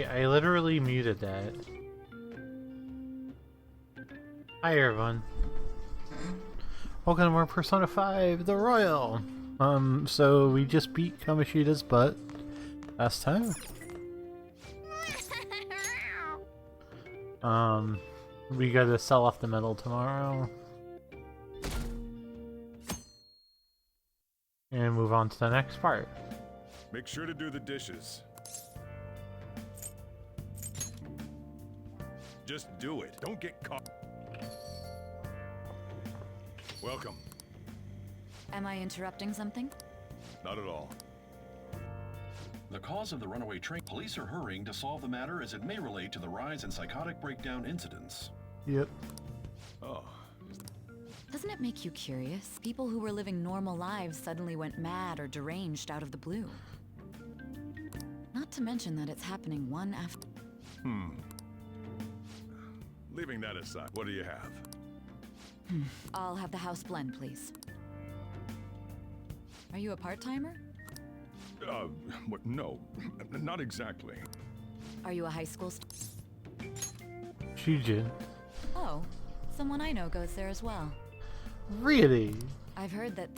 I literally muted that. Hi everyone. Welcome to more Persona 5, the Royal! So we just beat Kamoshida's butt last time. We gotta sell off the medal tomorrow. And move on to the next part. Make sure to do the dishes. Just do it. Don't get caught. Welcome. Am I interrupting something? Not at all. The cause of the runaway train. Police are hurrying to solve the matter as it may relate to the rise in psychotic breakdown incidents. Yep. Oh. Doesn't it make you curious? People who were living normal lives suddenly went mad or deranged out of the blue. Not to mention that it's happening one after... Leaving that aside, what do you have? I'll have the house blend, please. Are you a part-timer? No, not exactly. Are you a high school Shujin. Oh, someone I know goes there as well. Really? I've heard that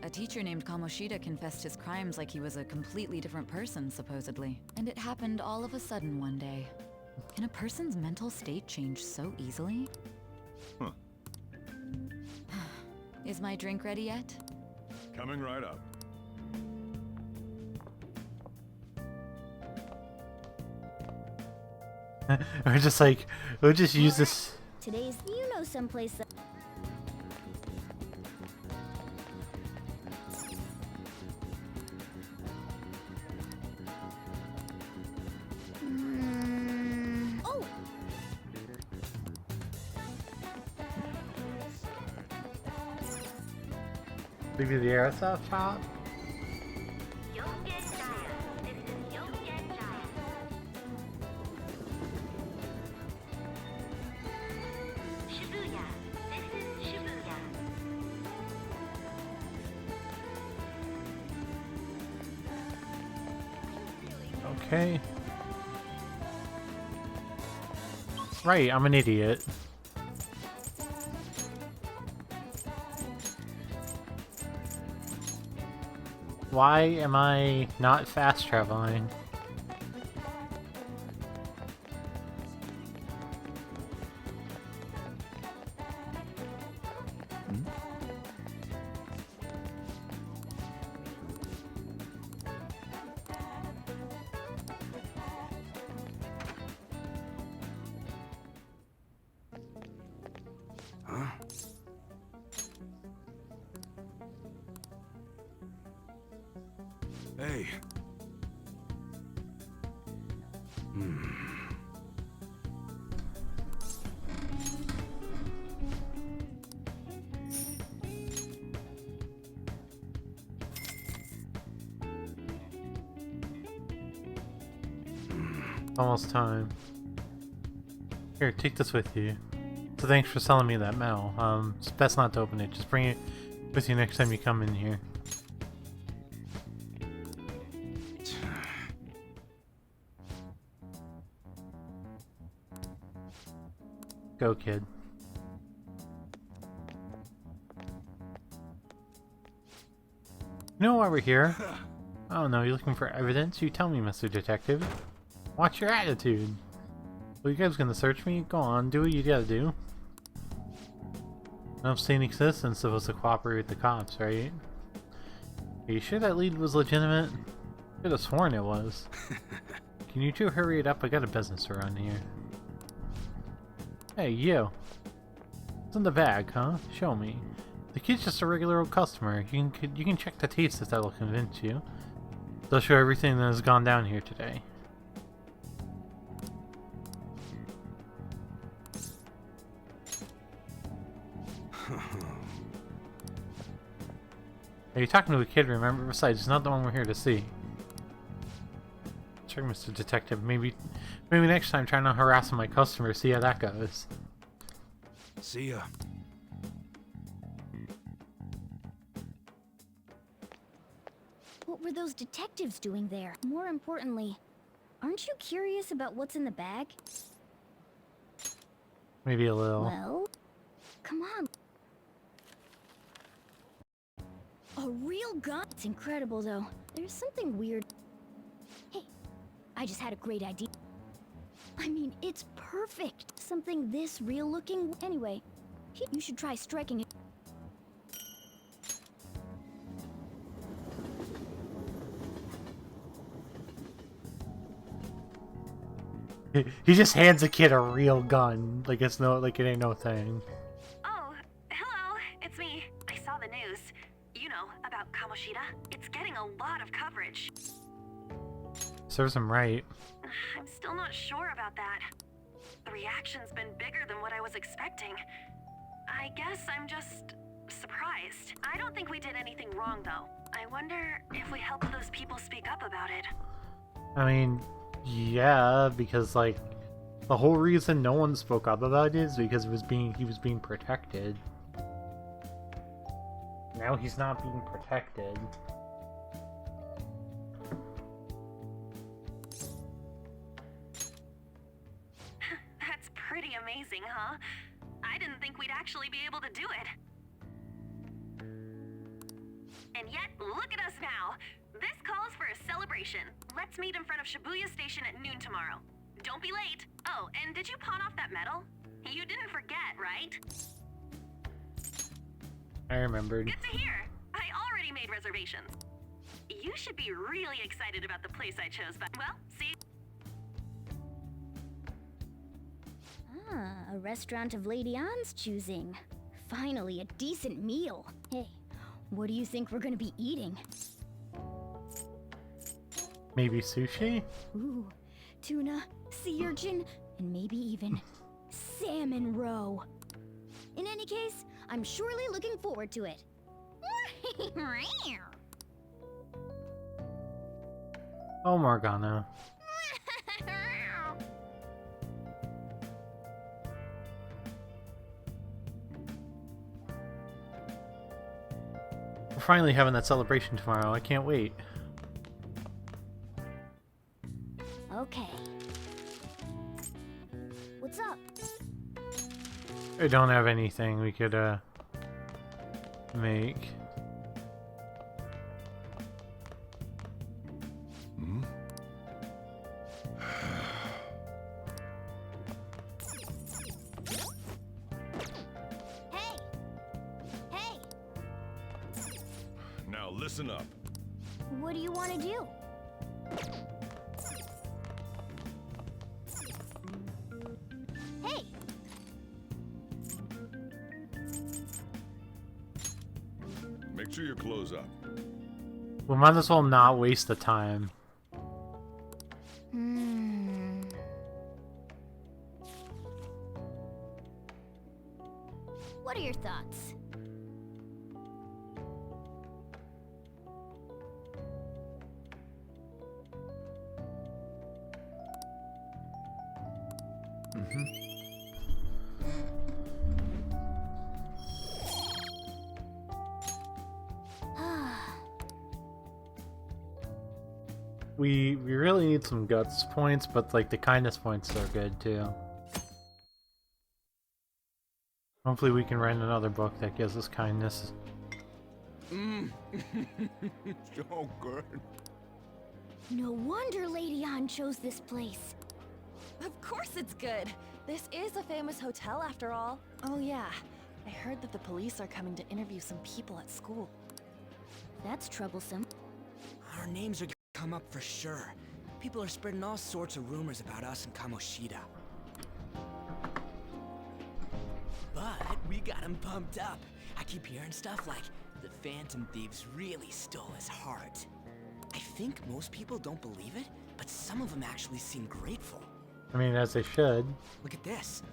a teacher named Kamoshida confessed his crimes like he was a completely different person, supposedly. And it happened all of a sudden one day. Can a person's mental state change so easily? Huh. Is my drink ready yet? Coming right up. We're just like, we'll just use this. Today's, you know, someplace that... Oh! Maybe the airsoft shop? Okay. Right, I'm an idiot. Why am I not fast traveling? Hey. Almost time. Here, take this with you. So thanks for selling me that medal. It's best not to open it. Just bring it with you next time you come in here. Go, kid. You know why we're here? I don't know, you looking for evidence? You tell me, Mr. Detective. Watch your attitude. Well, you guys gonna search me? Go on, do what you gotta do. No saying existence supposed to cooperate with the cops, right? Are you sure that lead was legitimate? Could have sworn it was. Can you two hurry it up? I got a business to run here. Hey, you. It's in the bag, huh? Show me. The kid's just a regular old customer. You can check the taste if that'll convince you. They'll show everything that has gone down here today. Are you talking to a kid, remember? Besides, it's not the one we're here to see. Sure, Mr. Detective. Maybe next time try not harassing my customers, see how that goes. See ya. What were those detectives doing there? More importantly, aren't you curious about what's in the bag? Maybe a little. Well, come on. A real gun? It's incredible, though. There's something weird. Hey, I just had a great idea. I mean, it's perfect. Something this real looking. Anyway, you should try striking it. He just hands a kid a real gun, like it ain't no thing. Oh, hello, it's me. I saw the news. You know, about Kamoshida. It's getting a lot of coverage. Serves him right. I'm still not sure about that. The reaction's been bigger than what I was expecting. I guess I'm just surprised. I don't think we did anything wrong, though. I wonder if we help those people speak up about it. I mean, yeah, because like the whole reason no one spoke up about it is because he was being protected. Now he's not being protected. That's pretty amazing, huh? I didn't think we'd actually be able to do it. And yet, look at us now. This calls for a celebration. Let's meet in front of Shibuya Station at noon tomorrow. Don't be late. Oh, and did you pawn off that medal? You didn't forget, right? I remembered. Good to hear. I already made reservations. You should be really excited about the place I chose, but well, see. Ah, a restaurant of Lady Ann's choosing. Finally, a decent meal. Hey, what do you think we're gonna be eating? Maybe sushi? Ooh, tuna, sea urchin, and maybe even salmon roe. In any case, I'm surely looking forward to it. Oh, Morgana. We're finally having that celebration tomorrow. I can't wait. Okay. What's up? I don't have anything we could make. Hmm? Hey! Hey! Now listen up. What do you want to do? Hey! Make sure your clothes up. We might as well not waste the time. What are your thoughts? We really need some guts points, but like the kindness points are good too. Hopefully we can write another book that gives us kindness. So good. No wonder Lady Ann chose this place. Of course it's good. This is a famous hotel after all. Oh yeah, I heard that the police are coming to interview some people at school. That's troublesome. Our names are gonna come up for sure. People are spreading all sorts of rumors about us and Kamoshida. But We got him pumped up. I keep hearing stuff like the Phantom Thieves really stole his heart. I think most people don't believe it, but some of them actually seem grateful. I mean, as they should. Look at this.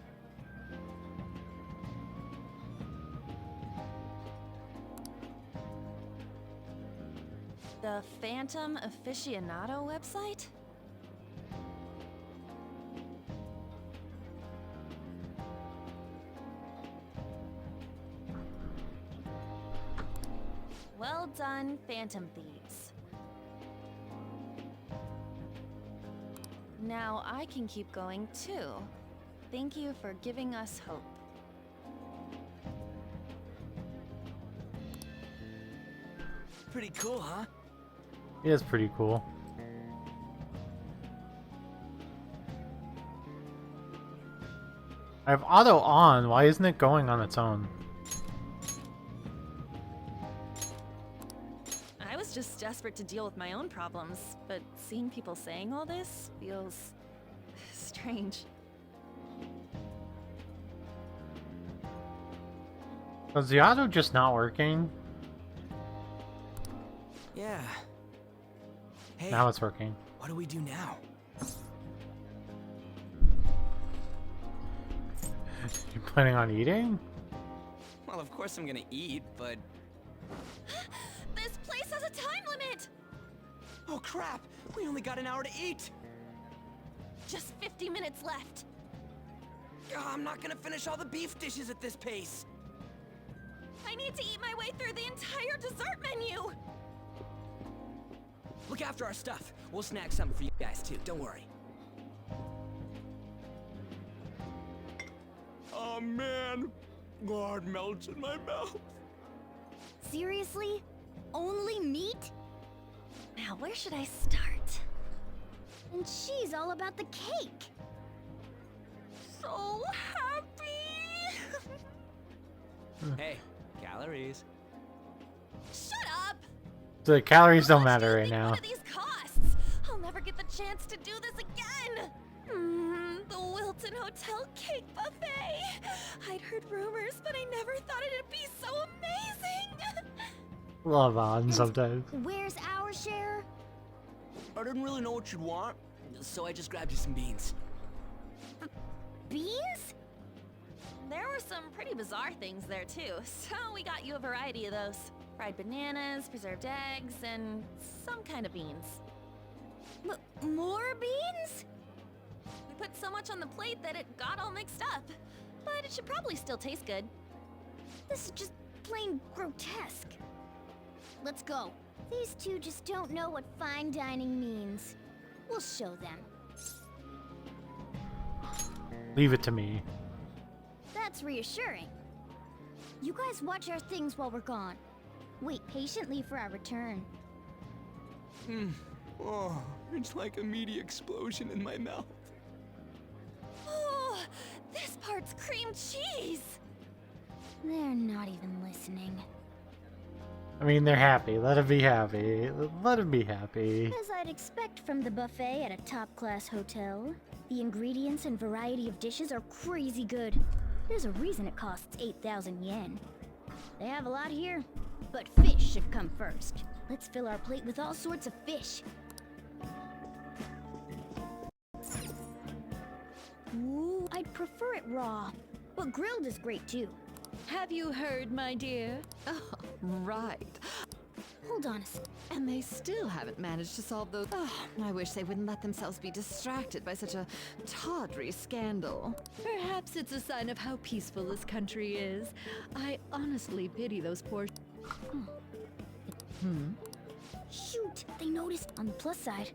The Phantom Aficionado website? Well done, Phantom Thieves. Now I can keep going too. Thank you for giving us hope. Pretty cool, huh? It is pretty cool. I have auto on. Why isn't it going on its own? I was just desperate to deal with my own problems, but seeing people saying all this feels strange. Was the auto just not working? Yeah. Hey, Now it's working. what do we do now? You planning on eating? Well, of course I'm gonna eat, but... This place has a time limit! Oh crap! We only got an hour to eat! Just 50 minutes left. I'm not gonna finish all the beef dishes at this pace! I need to eat my way through the entire dessert menu! Look after our stuff. We'll snag something for you guys too, don't worry. Oh man, God melts in my mouth. Seriously? Only meat? Now, where should I start? And she's all about the cake. So happy! Hey, calories. Shut up! The calories don't How much do matter you right think now. one of these costs? I'll never get the chance to do this again! The Wilton Hotel Cake Buffet! I'd heard rumors, but I never thought it'd be so amazing! Love on sometimes. Where's our share? I didn't really know what you'd want, so I just grabbed you some beans. Beans? There were some pretty bizarre things there too, so we got you a variety of those. Fried bananas, preserved eggs, and some kind of beans. More beans? We put so much on the plate that it got all mixed up. But it should probably still taste good. This is just plain grotesque. Let's go. These two just don't know what fine dining means. We'll show them. Leave it to me. That's reassuring. You guys watch our things while we're gone. Wait patiently for our return. Oh, it's like a meaty explosion in my mouth. Oh, this part's cream cheese! They're not even listening. I mean, they're happy. Let them be happy. Let them be happy. As I'd expect from the buffet at a top-class hotel, the ingredients and variety of dishes are crazy good. There's a reason it costs 8,000 yen. They have a lot here, but fish should come first. Let's fill our plate with all sorts of fish. Ooh, I'd prefer it raw, but grilled is great too. Have you heard, my dear? Oh, right. Hold on a sec. And they still haven't managed to solve those. Oh, I wish they wouldn't let themselves be distracted by such a tawdry scandal. Perhaps it's a sign of how peaceful this country is. I honestly pity those poor. Shoot, they noticed. On the plus side,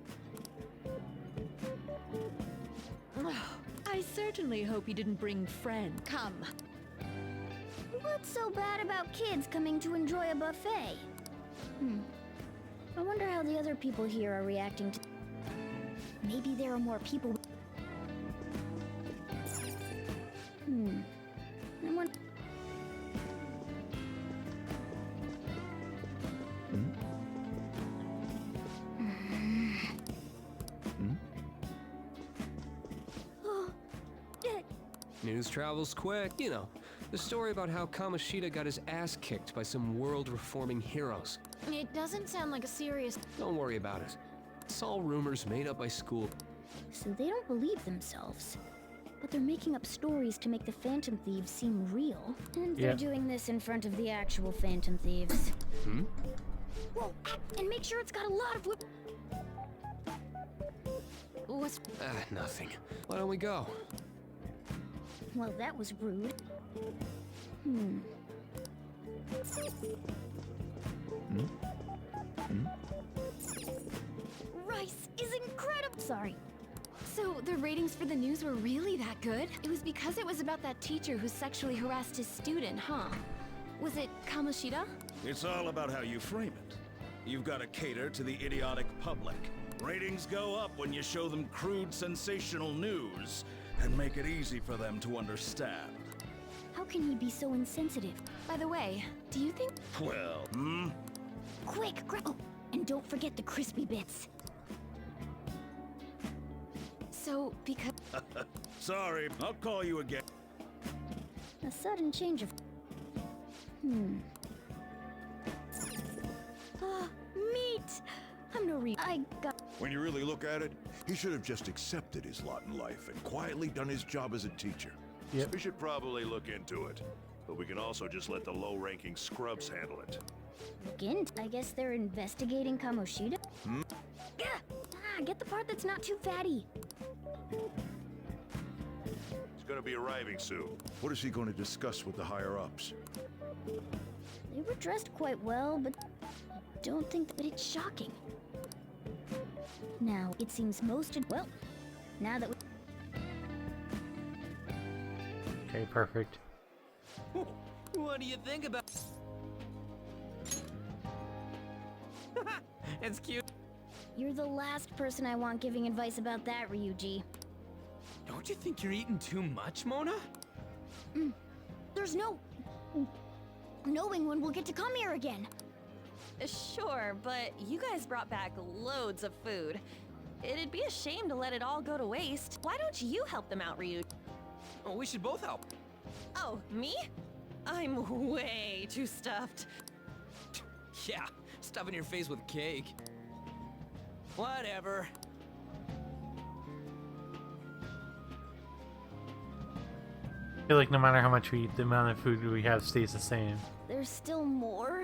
I certainly hope you didn't bring friend. Come. what's so bad about kids coming to enjoy a buffet? I wonder how the other people here are reacting to... Maybe there are more people... I wonder... News travels quick, you know. The story about how Kamoshida got his ass kicked by some world-reforming heroes. It doesn't sound like a serious... Don't worry about it. It's all rumors made up by school. So they don't believe themselves. But they're making up stories to make the Phantom Thieves seem real. And they're doing this in front of the actual Phantom Thieves. Hmm? Whoa, and make sure it's got a lot of wood. What's... Nothing. Why don't we go? Well, that was rude. Rice is incredible! Sorry. So the ratings for the news were really that good? It was because it was about that teacher who sexually harassed his student, huh? Was it Kamoshida? It's all about how you frame it. You've got to cater to the idiotic public. Ratings go up when you show them crude, sensational news and make it easy for them to understand. How can he be so insensitive? By the way, do you think... Well, Quick, grab... Oh, and don't forget the crispy bits. So, because... Sorry, I'll call you again. A sudden change of... Meat! I'm no I got... When you really look at it, he should have just accepted his lot in life and quietly done his job as a teacher. Yep. We should probably look into it, but we can also just let the low-ranking scrubs handle it. Again, I guess they're investigating Kamoshida? Get the part that's not too fatty. He's gonna be arriving soon. What is he going to discuss with the higher-ups? They were dressed quite well, but don't think that it's shocking. Now, it seems well, now that we... Okay, perfect. What do you think about... It's cute. You're the last person I want giving advice about that, Ryuji. Don't you think you're eating too much, Mona? There's no... knowing when we'll get to come here again. Sure, but you guys brought back loads of food. It'd be a shame to let it all go to waste. Why don't you help them out, Ryu? Oh, we should both help. Oh, me? I'm way too stuffed. Yeah, stuffing your face with cake. Whatever. I feel like no matter how much we eat, the amount of food we have stays the same. There's still more?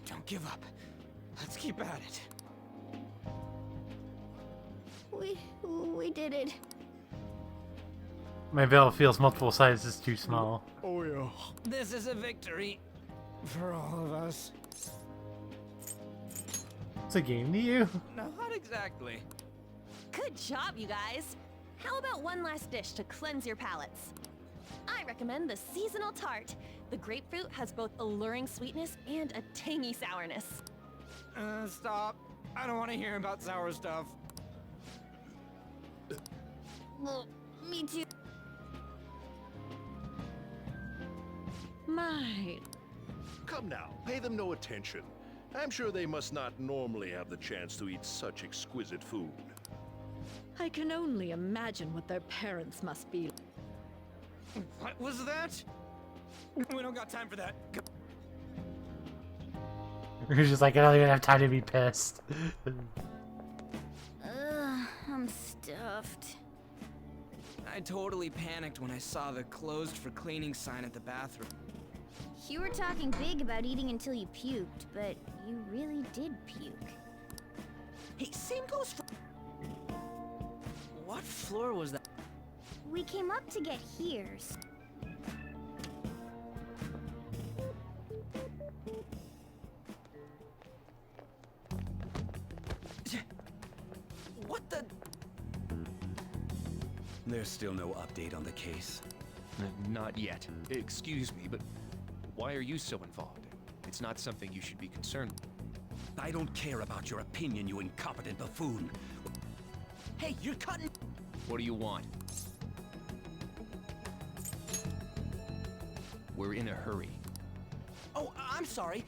Don't give up. Let's keep at it. We did it. My veil feels multiple sizes too small. Oh yeah. This is a victory. For all of us. It's a game to you? Not exactly. Good job, you guys. How about one last dish to cleanse your palates? I recommend the seasonal tart. The grapefruit has both alluring sweetness and a tangy sourness. Stop. I don't want to hear about sour stuff. Well, me too. My... Come now, pay them no attention. I'm sure they must not normally have the chance to eat such exquisite food. I can only imagine what their parents must be. What was that? We don't got time for that. You're just like, I don't even have time to be pissed. I'm stuffed. I totally panicked when I saw the closed for cleaning sign at the bathroom. You were talking big about eating until you puked, but you really did puke. Hey, same goes for... What floor was that? We came up to get here. What the... There's still no update on the case. Not yet. Excuse me, but why are you so involved? It's not something you should be concerned with. I don't care about your opinion, you incompetent buffoon. Hey, you're cutting... What do you want? We're in a hurry. Oh, I'm sorry.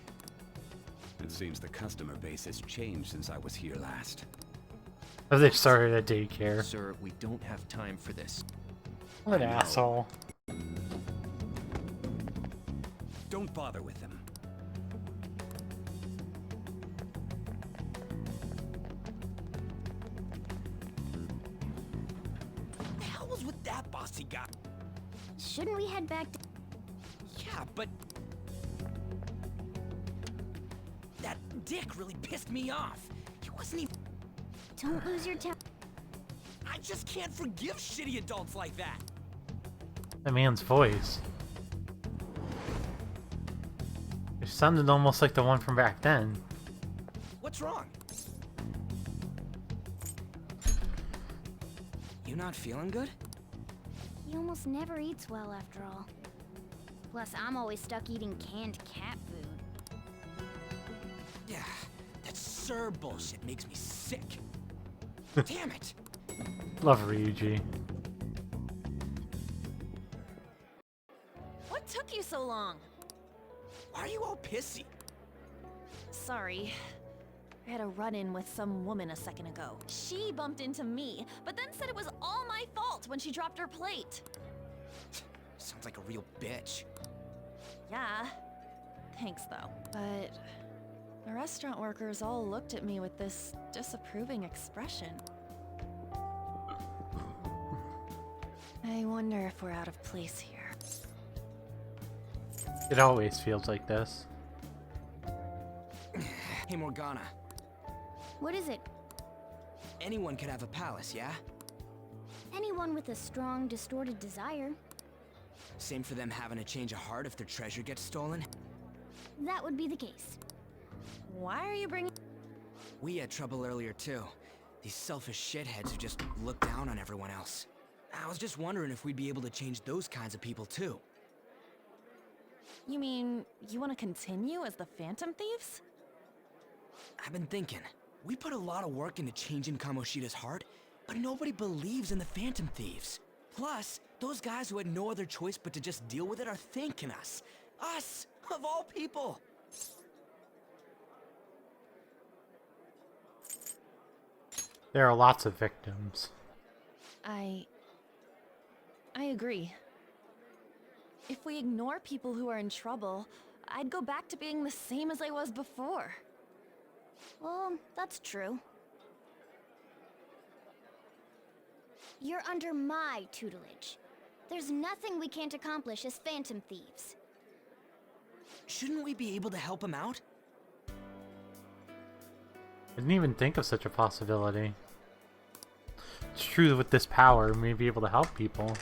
It seems the customer base has changed since I was here last. Oh, they started a daycare. Sir, we don't have time for this. What an asshole. Don't bother with him. What the hell was with that bossy guy? Shouldn't we head back to... Yeah, but... that dick really pissed me off. He wasn't even... Don't lose your temper. I just can't forgive shitty adults like that. That man's voice. It sounded almost like the one from back then. What's wrong? You not feeling good? He almost never eats well after all. Plus, I'm always stuck eating canned cat food. Yeah, that Sir bullshit makes me sick. Damn it! Love Ryuji. What took you so long? Why are you all pissy? Sorry. I had a run-in with some woman a second ago. She bumped into me, but then said it was all my fault when she dropped her plate. Sounds like a real bitch. Yeah. Thanks, though. But the restaurant workers all looked at me with this disapproving expression. I wonder if we're out of place here. It always feels like this. Hey, Morgana. What is it? Anyone could have a palace, yeah? Anyone with a strong, distorted desire. Same for them having a change of heart if their treasure gets stolen? That would be the case. Why are you bringing... We had trouble earlier, too. These selfish shitheads who just look down on everyone else. I was just wondering if we'd be able to change those kinds of people, too. You mean, you want to continue as the Phantom Thieves? I've been thinking. We put a lot of work into changing Kamoshida's heart, but nobody believes in the Phantom Thieves. Plus, those guys who had no other choice but to just deal with it are thanking us. Us, of all people. There are lots of victims. I agree. If we ignore people who are in trouble, I'd go back to being the same as I was before. Well, that's true. You're under my tutelage. There's nothing we can't accomplish as Phantom Thieves. Shouldn't we be able to help him out? I didn't even think of such a possibility. It's true that with this power, we may be able to help people.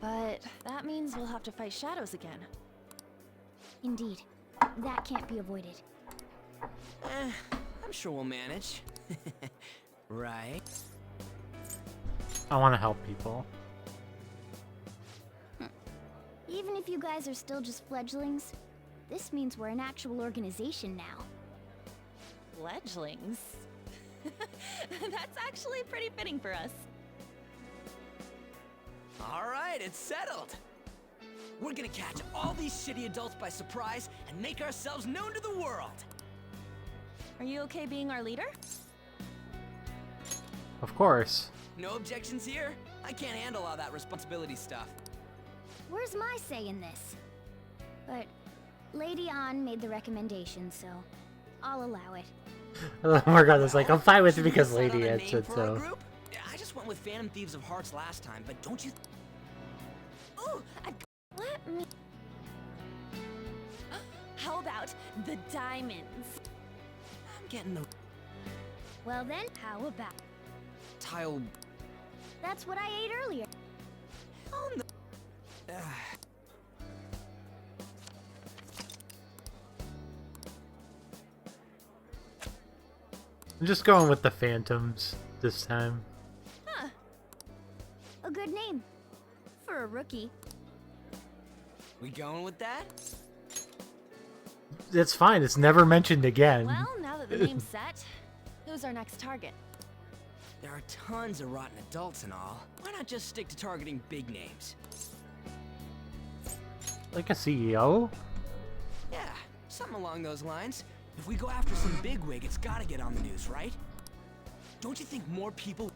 But that means we'll have to fight shadows again. Indeed. That can't be avoided. I'm sure we'll manage. Right? I want to help people. Even if you guys are still just fledglings, this means we're an actual organization now. Fledglings? That's actually pretty fitting for us. Alright, it's settled. We're gonna catch all these shitty adults by surprise and make ourselves known to the world. Are you okay being our leader? Of course. No objections here? I can't handle all that responsibility stuff. Where's my say in this? But Lady An made the recommendation, so I'll allow it. Oh my god, it's like, I'm fine with it because Decide on Lady a had name said for our so. group? I just went with Phantom Thieves of Hearts last time, but don't you... Ooh, let me... How about the diamonds? I'm getting the... Well then, how about... Tile... That's what I ate earlier. Oh no... I'm just going with the Phantoms this time. Huh. A good name. For a rookie. We going with that? It's fine, it's never mentioned again. Well, now that the name's set, who's our next target? There are tons of rotten adults and all. Why not just stick to targeting big names? Like a CEO? Yeah, something along those lines. If we go after some bigwig, it's gotta get on the news, right? Don't you think more people...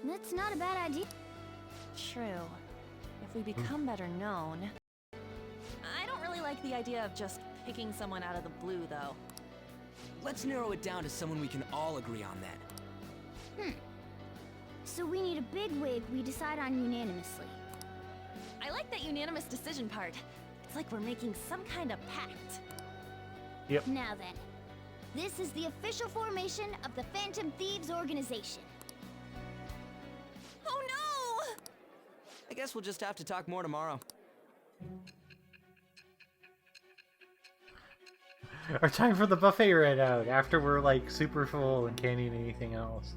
That's not a bad idea. True. If we become better known... like the idea of just picking someone out of the blue, though. Let's narrow it down to someone we can all agree on then. So we need a big wig we decide on unanimously. I like that unanimous decision part. It's like we're making some kind of pact. Yep. Now then, this is the official formation of the Phantom Thieves organization. Oh no! I guess we'll just have to talk more tomorrow. Our time for the buffet ran out after we're like super full and can't eat anything else.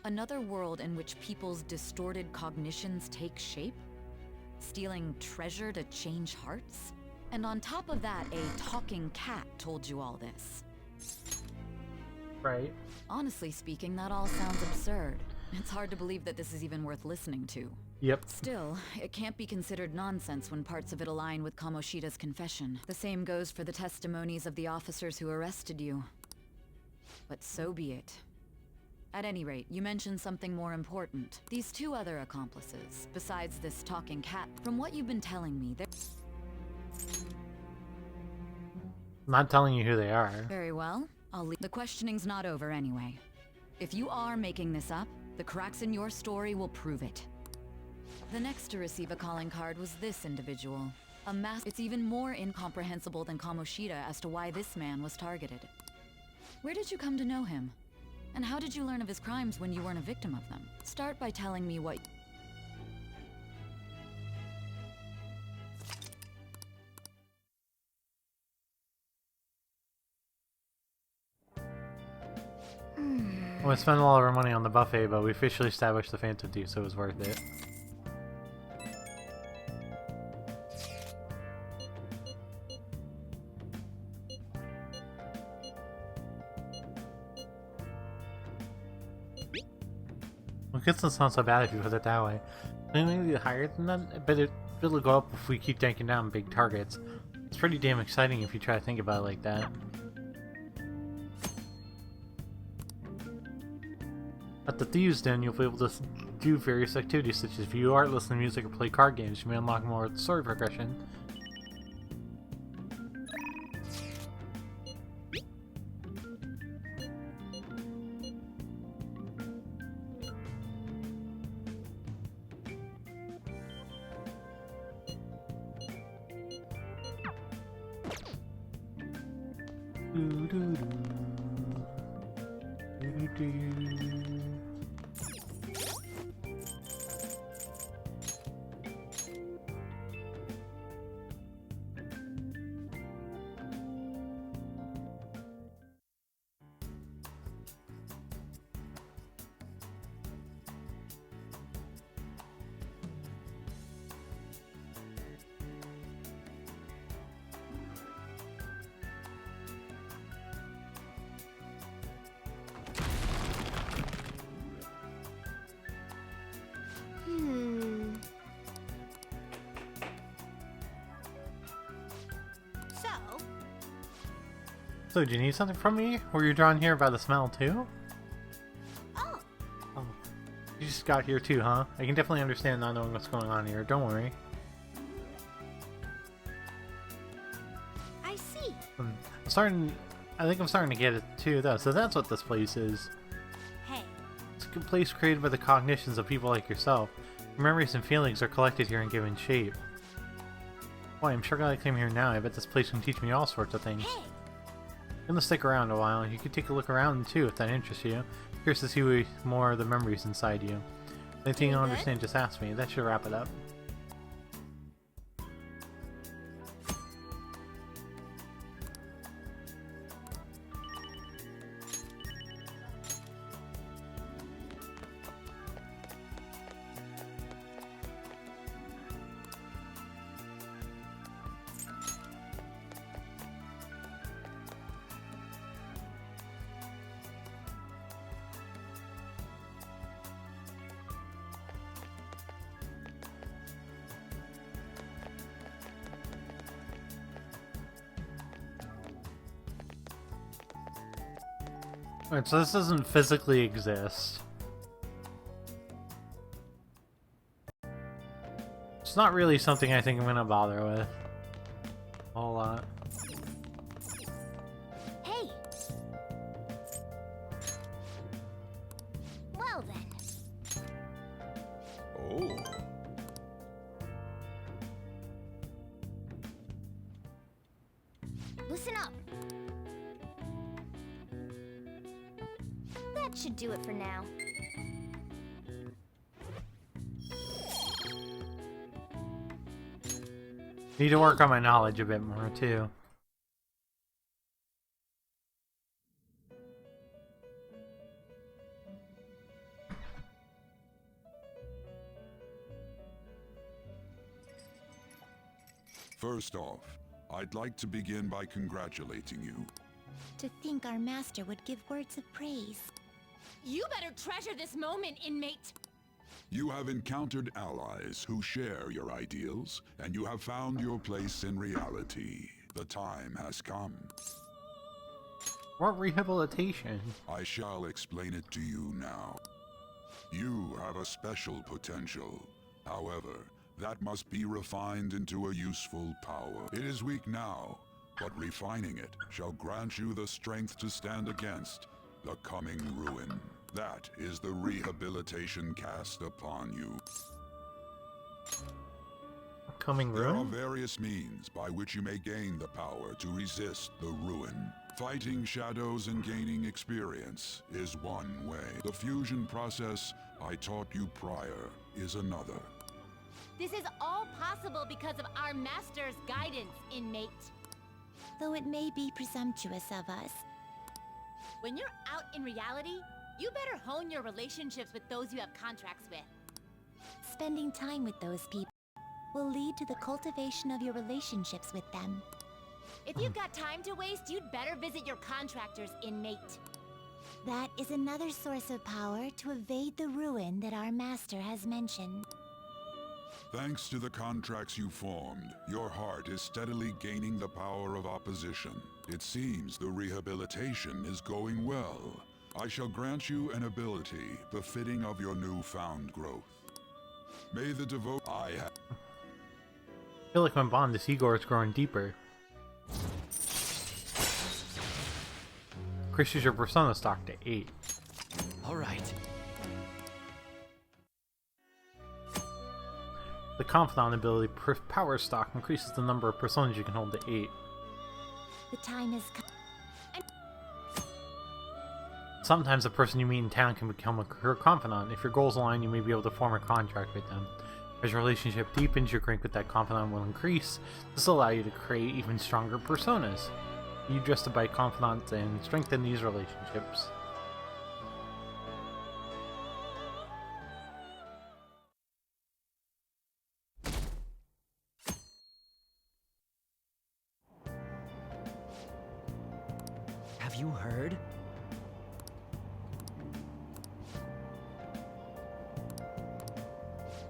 Another world in which people's distorted cognitions take shape? Stealing treasure to change hearts? And on top of that, a talking cat told you all this. Right. Honestly speaking, that all sounds absurd. It's hard to believe that this is even worth listening to. Yep. Still, it can't be considered nonsense when parts of it align with Kamoshida's confession. The same goes for the testimonies of the officers who arrested you. But so be it. At any rate, you mentioned something more important. These two other accomplices, besides this talking cat, from what you've been telling me, they're... Not telling you who they are. Very well. I'll leave. The questioning's not over anyway. If you are making this up, the cracks in your story will prove it. The next to receive a calling card was this individual. It's even more incomprehensible than Kamoshida as to why this man was targeted. Where did you come to know him? And how did you learn of his crimes when you weren't a victim of them? Start by telling me what... We spent all of our money on the buffet, but we officially established the Phantom Thief, so it was worth it. Well, I guess it's not so bad if you put it that way. Maybe higher than that, but it'll go up if we keep taking down big targets. It's pretty damn exciting if you try to think about it like that. At the Thieves Den, you'll be able to do various activities such as view art, listen to music, or play card games. You may unlock more of the story progression. So, do you need something from me? Were you drawn here by the smell too? Oh. Oh. You just got here too, huh? I can definitely understand not knowing what's going on here. Don't worry. I see. I think I'm starting to get it too, though. So that's what this place is. Hey. It's a place created by the cognitions of people like yourself. Your memories and feelings are collected here and given shape. Boy, I'm sure glad I came here now. I bet this place can teach me all sorts of things. Hey. I'm gonna stick around a while. You could take a look around too if that interests you. Curious to see more of the memories inside you. Anything you don't understand, just ask me. That should wrap it up. Alright, so this doesn't physically exist. It's not really something I think I'm gonna bother with a whole lot. Hey! Well then. Oh. Listen up. That should do it for now. Need to work on my knowledge a bit more too. First off, I'd like to begin by congratulating you. To think our master would give words of praise. You better treasure this moment, inmate! You have encountered allies who share your ideals, and you have found your place in reality. The time has come. What rehabilitation? I shall explain it to you now. You have a special potential. However, that must be refined into a useful power. It is weak now, but refining it shall grant you the strength to stand against the coming ruin. That is the rehabilitation cast upon you. Coming There are ruin? various means by which you may gain the power to resist the ruin. Fighting shadows and gaining experience is one way. The fusion process I taught you prior is another. This is all possible because of our master's guidance, inmate. Though it may be presumptuous of us. When you're out in reality, you better hone your relationships with those you have contracts with. Spending time with those people will lead to the cultivation of your relationships with them. If you've got time to waste, you'd better visit your contractors, inmate. That is another source of power to evade the ruin that our master has mentioned. Thanks to the contracts you formed, your heart is steadily gaining the power of opposition. It seems the rehabilitation is going well. I shall grant you an ability befitting of your newfound growth. May the devote I have. I feel like my bond to Igor is growing deeper. Increases your persona stock to 8. Alright. The Confidant ability power stock increases the number of personas you can hold to 8. The time has come. Sometimes the person you meet in town can become your confidant. If your goals align, you may be able to form a contract with them. As your relationship deepens, your rank with that confidant will increase. This will allow you to create even stronger personas. You justify confidants and strengthen these relationships. Have you heard?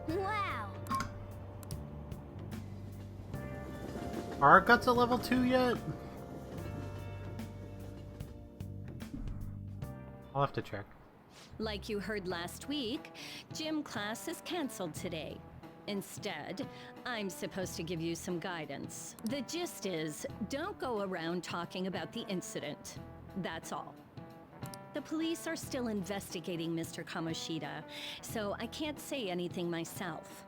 Wow! Are our guts at level 2 yet? I'll have to check. Like you heard last week, gym class is canceled today. Instead, I'm supposed to give you some guidance. The gist is, don't go around talking about the incident. That's all. The police are still investigating Mr. Kamoshida, so I can't say anything myself.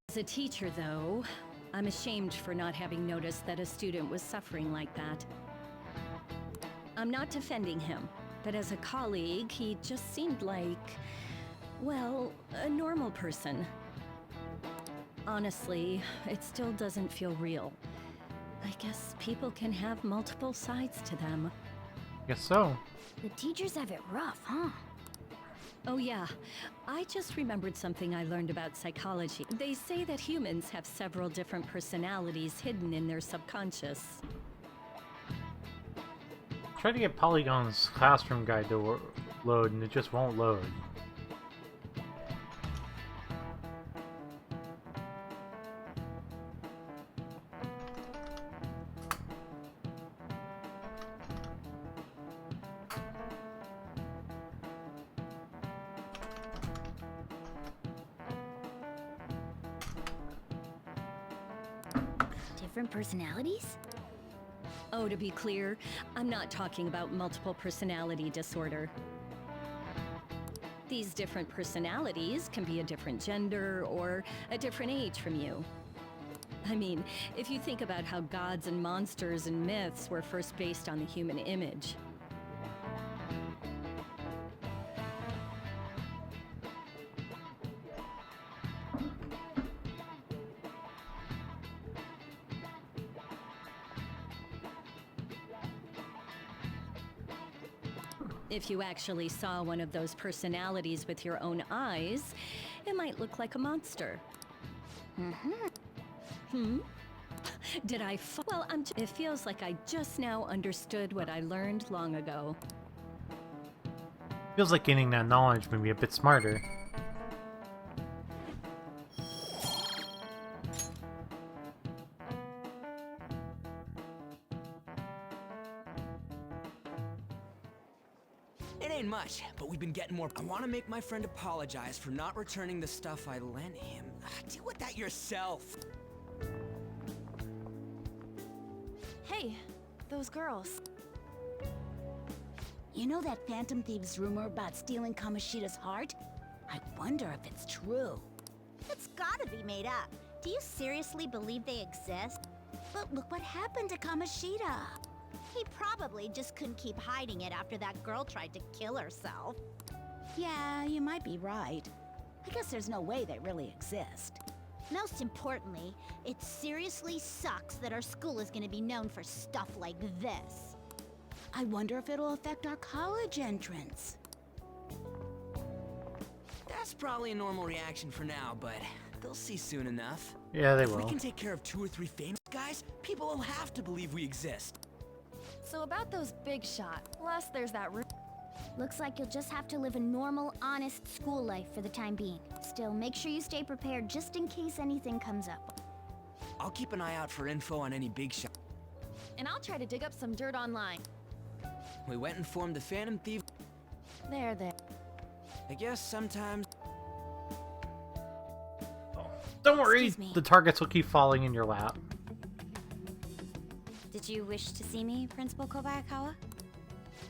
As a teacher, though, I'm ashamed for not having noticed that a student was suffering like that. I'm not defending him, but as a colleague, he just seemed like, well, a normal person. Honestly, it still doesn't feel real. I guess people can have multiple sides to them. Guess so. The teachers have it rough, huh? Oh yeah, I just remembered something I learned about psychology. They say that humans have several different personalities hidden in their subconscious. Try to get Polygon's classroom guide to load and it just won't load. different personalities? Oh, to be clear, I'm not talking about multiple personality disorder. These different personalities can be a different gender or a different age from you. I mean, if you think about how gods and monsters and myths were first based on the human image. If you actually saw one of those personalities with your own eyes, it might look like a monster. Did I well, it feels like I just now understood what I learned long ago. Feels like gaining that knowledge made me a bit smarter. It ain't much, but we've been getting more. I want to make my friend apologize for not returning the stuff I lent him. Deal with that yourself. Hey, those girls. You know that Phantom Thieves rumor about stealing Kamoshida's heart? I wonder if it's true. It's gotta be made up. Do you seriously believe they exist? But look what happened to Kamoshida. He probably just couldn't keep hiding it after that girl tried to kill herself. Yeah, you might be right. I guess there's no way they really exist. Most importantly, it seriously sucks that our school is gonna be known for stuff like this. I wonder if it'll affect our college entrance. That's probably a normal reaction for now, but they'll see soon enough. Yeah, they If we will. can take care of 2 or 3 famous guys, people will have to believe we exist. So about those big shot, plus there's that room. Looks like you'll just have to live a normal, honest school life for the time being. Still, make sure you stay prepared just in case anything comes up. I'll keep an eye out for info on any big shot. And I'll try to dig up some dirt online. We went and formed the Phantom Thieves. There. I guess sometimes... Don't worry, Excuse me. the targets will keep falling in your lap. Did you wish to see me, Principal Kobayakawa?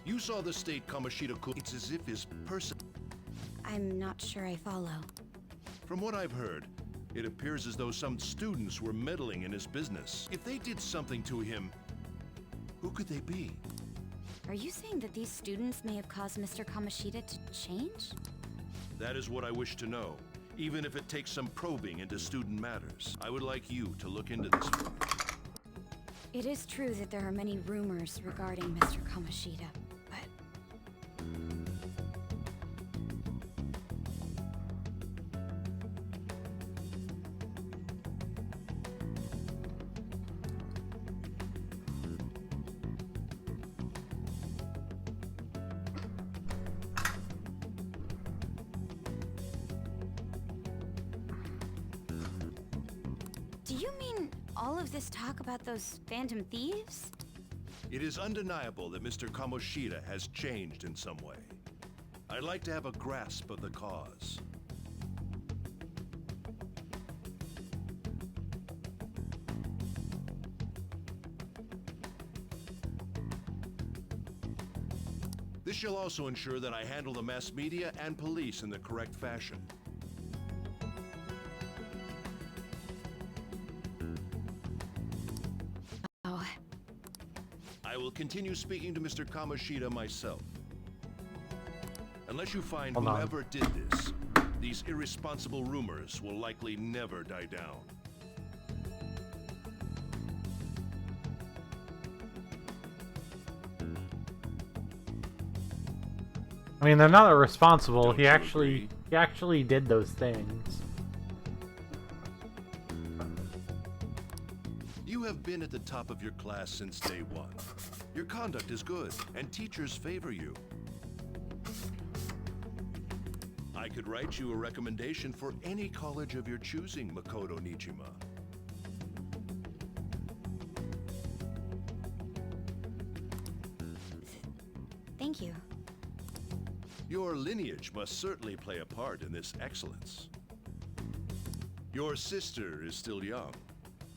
You saw the state Kamoshida-kun. It's as if his person... I'm not sure I follow. From what I've heard, it appears as though some students were meddling in his business. If they did something to him, who could they be? Are you saying that these students may have caused Mr. Kamoshida to change? That is what I wish to know, even if it takes some probing into student matters. I would like you to look into this for me. It is true that there are many rumors regarding Mr. Kamoshida, but... Do you mean all of this talk about those Phantom Thieves? It is undeniable that Mr. Kamoshida has changed in some way. I'd like to have a grasp of the cause. This shall also ensure that I handle the mass media and police in the correct fashion. Oh. I will continue speaking to Mr. Kamoshida myself. Unless you find Hold on. whoever did this, these irresponsible rumors will likely never die down. I mean, they're not irresponsible. Don't He you actually did those things. You have been at the top of your class since day one. Your conduct is good, and teachers favor you. I could write you a recommendation for any college of your choosing, Makoto Nijima. Thank you. Your lineage must certainly play a part in this excellence. Your sister is still young.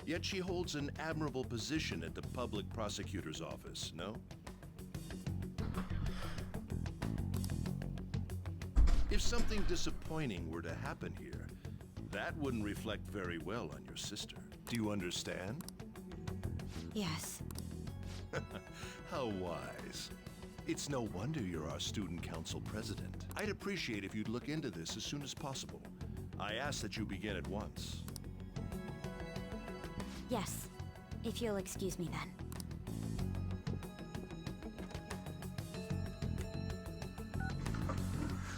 Yet she holds an admirable position at the public prosecutor's office, no? If something disappointing were to happen here, that wouldn't reflect very well on your sister. Do you understand? Yes. How wise. It's no wonder you're our student council president. I'd appreciate if you'd look into this as soon as possible. I ask that you begin at once. Yes. If you'll excuse me then.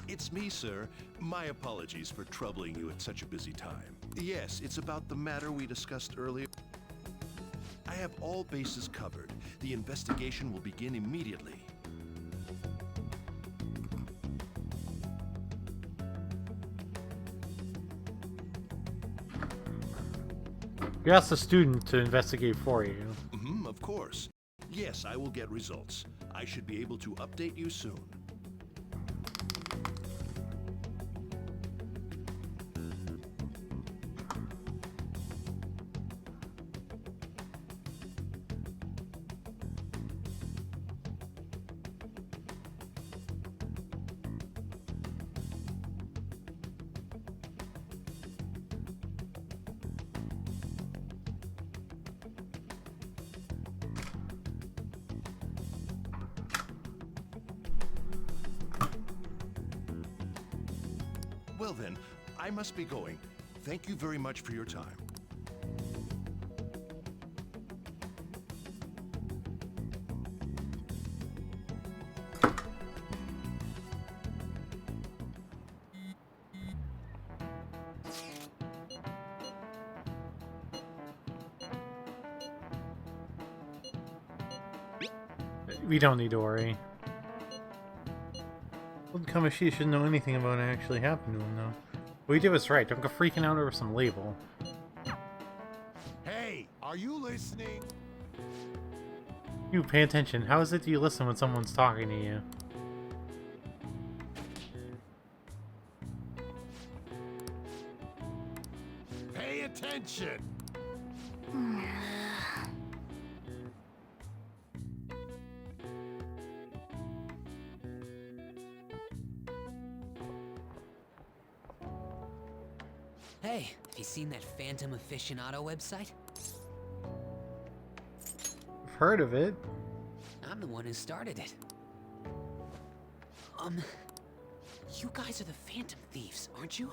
It's me, sir. My apologies for troubling you at such a busy time. Yes, it's about the matter we discussed earlier. I have all bases covered. The investigation will begin immediately. You asked the student to investigate for you. Of course. Yes, I will get results. I should be able to update you soon. Well then, I must be going. Thank you very much for your time. We don't need to worry. Old Kamoshida shouldn't know anything about it actually happened to him, though. What he did was right. Don't go freaking out over some label. Hey, are you listening? You pay attention. How is it that you listen when someone's talking to you? Pay attention. Hey, have you seen that Phantom Aficionado website? I've heard of it. I'm the one who started it. You guys are the Phantom Thieves, aren't you?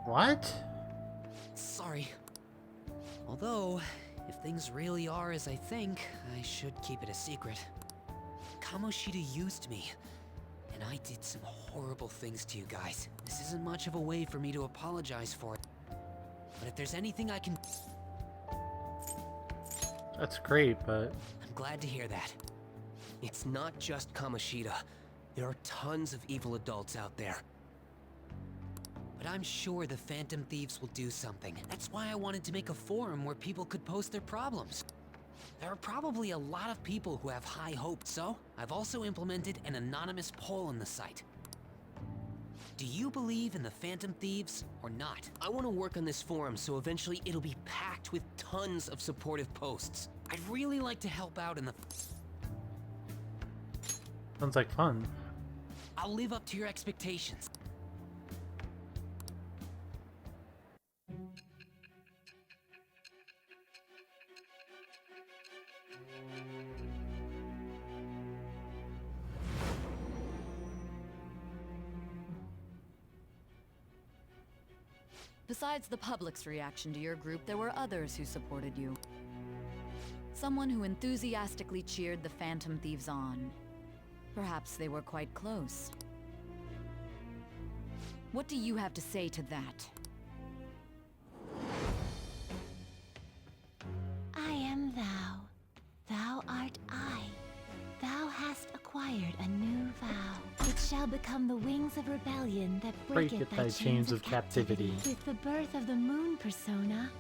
What? Sorry. Although, if things really are as I think, I should keep it a secret. Kamoshida used me, and I did some horrible things to you guys. This isn't much of a way for me to apologize for it. But if there's anything I can... That's great, but... I'm glad to hear that. It's not just Kamoshida. There are tons of evil adults out there. But I'm sure the Phantom Thieves will do something. That's why I wanted to make a forum where people could post their problems. There are probably a lot of people who have high hopes, so I've also implemented an anonymous poll on the site. Do you believe in the Phantom Thieves or not? I want to work on this forum so eventually it'll be packed with tons of supportive posts. I'd really like to help out in the... Sounds like fun. I'll live up to your expectations. Besides the public's reaction to your group, there were others who supported you. Someone who enthusiastically cheered the Phantom Thieves on. Perhaps they were quite close. What do you have to say to that? I am thou. Thou art I. Thou hast acquired a new vow. It shall become the wings of rebellion that breaketh thy chains of captivity. With the birth of the moon persona,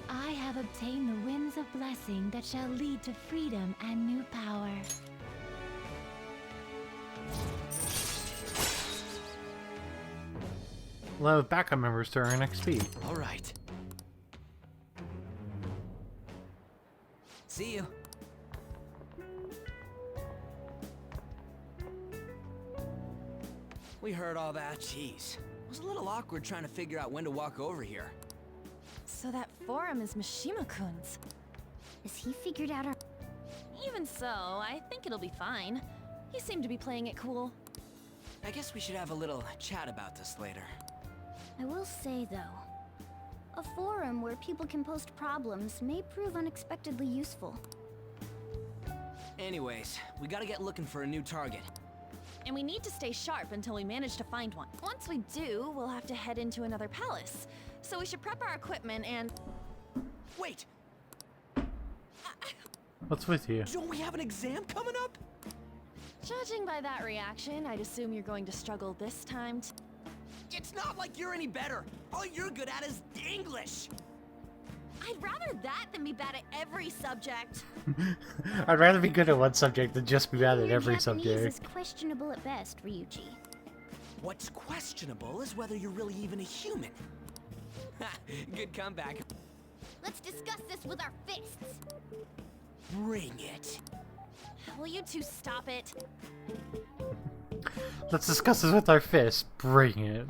I have obtained the winds of blessing that shall lead to freedom and new power. We'll have backup members to earn XP. All right. we heard all that. Jeez. It was a little awkward trying to figure out when to walk over here. So that forum is Mishima-kun's. Has he figured out our... Even so, I think it'll be fine. He seemed to be playing it cool. I guess we should have a little chat about this later. I will say, though, a forum where people can post problems may prove unexpectedly useful. Anyways, we gotta get looking for a new target. And we need to stay sharp until we manage to find one. Once we do, we'll have to head into another palace. So we should prep our equipment and... Wait! What's with you? Don't we have an exam coming up? Judging by that reaction, I'd assume you're going to struggle this time. It's not like you're any better. All you're good at is English. I'd rather that than be bad at every subject. I'd rather be good at one subject than just be bad at every Japanese subject. is questionable at best, Ryuji. What's questionable is whether you're really even a human. Good comeback. Let's discuss this with our fists. Bring it. Will you two stop it? Let's discuss this with our fists. Bring it.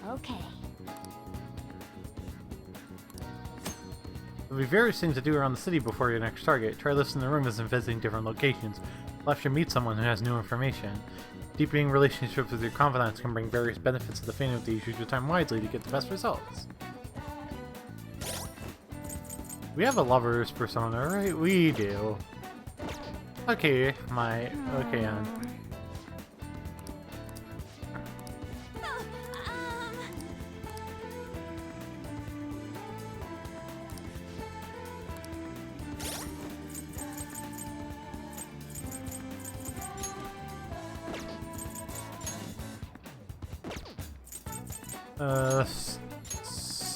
Okay. There'll be various things to do around the city before your next target. Try listening to rumors and visiting different locations. You'll have to meet someone who has new information. Deepening relationships with your confidants can bring various benefits to the Phantom Thieves. Use your time wisely to get the best results. We have a lover's persona, right? We do. Okay, okay,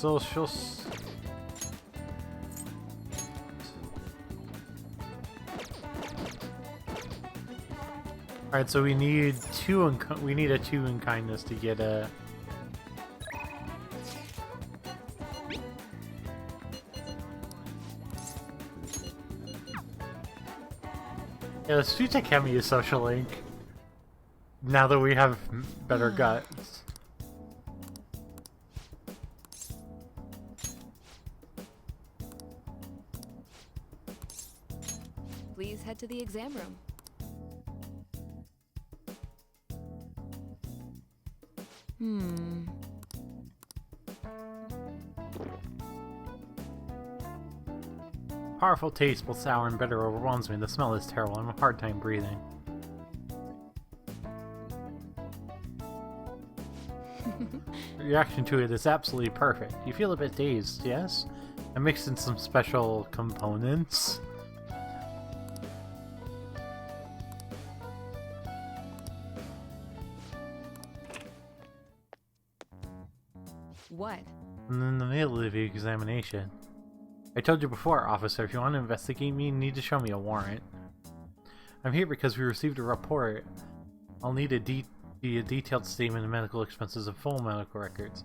social. Alright, so we need we need a 2 in kindness to get a... Yeah, let's do Takemi's social link. Now that we have better guts. Please head to the exam room. Powerful taste, both sour and bitter, overwhelms me. The smell is terrible. I'm having a hard time breathing. Your reaction to it is absolutely perfect. You feel a bit dazed, yes? I mixed in some special components. What? And in the middle of the examination. I told you before, officer, if you want to investigate me, you need to show me a warrant. I'm here because we received a report. I'll need a detailed statement of medical expenses and full medical records.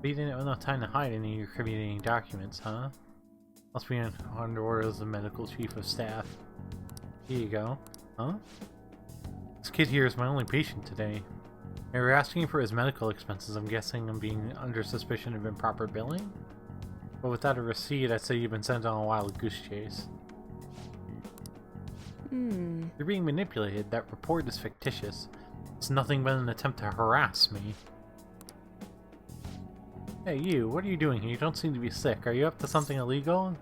But you didn't have enough time to hide any of your incriminating documents, huh? Must be under orders of the medical chief of staff. Here you go. Huh? This kid here is my only patient today. They were asking for his medical expenses. I'm guessing I'm being under suspicion of improper billing? But without a receipt, I'd say you've been sent on a wild goose chase. You're being manipulated. That report is fictitious. It's nothing but an attempt to harass me. Hey you, what are you doing here? You don't seem to be sick. Are you up to something illegal?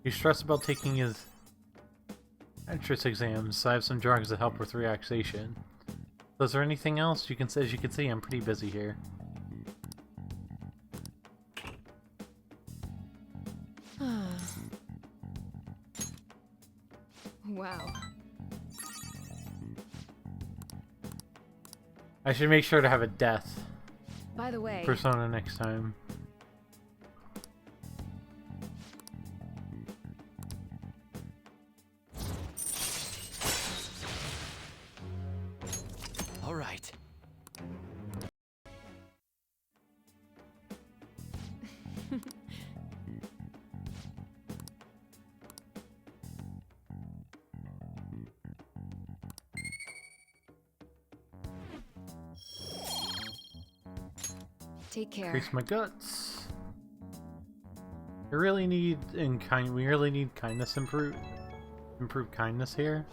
He's stressed about taking his entrance exams, so I have some drugs that help with relaxation. So is there anything else? As you can see, I'm pretty busy here. Wow. I should make sure to have a death By the way, persona next time. Take care. Increase my guts. We really need kindness improve kindness here.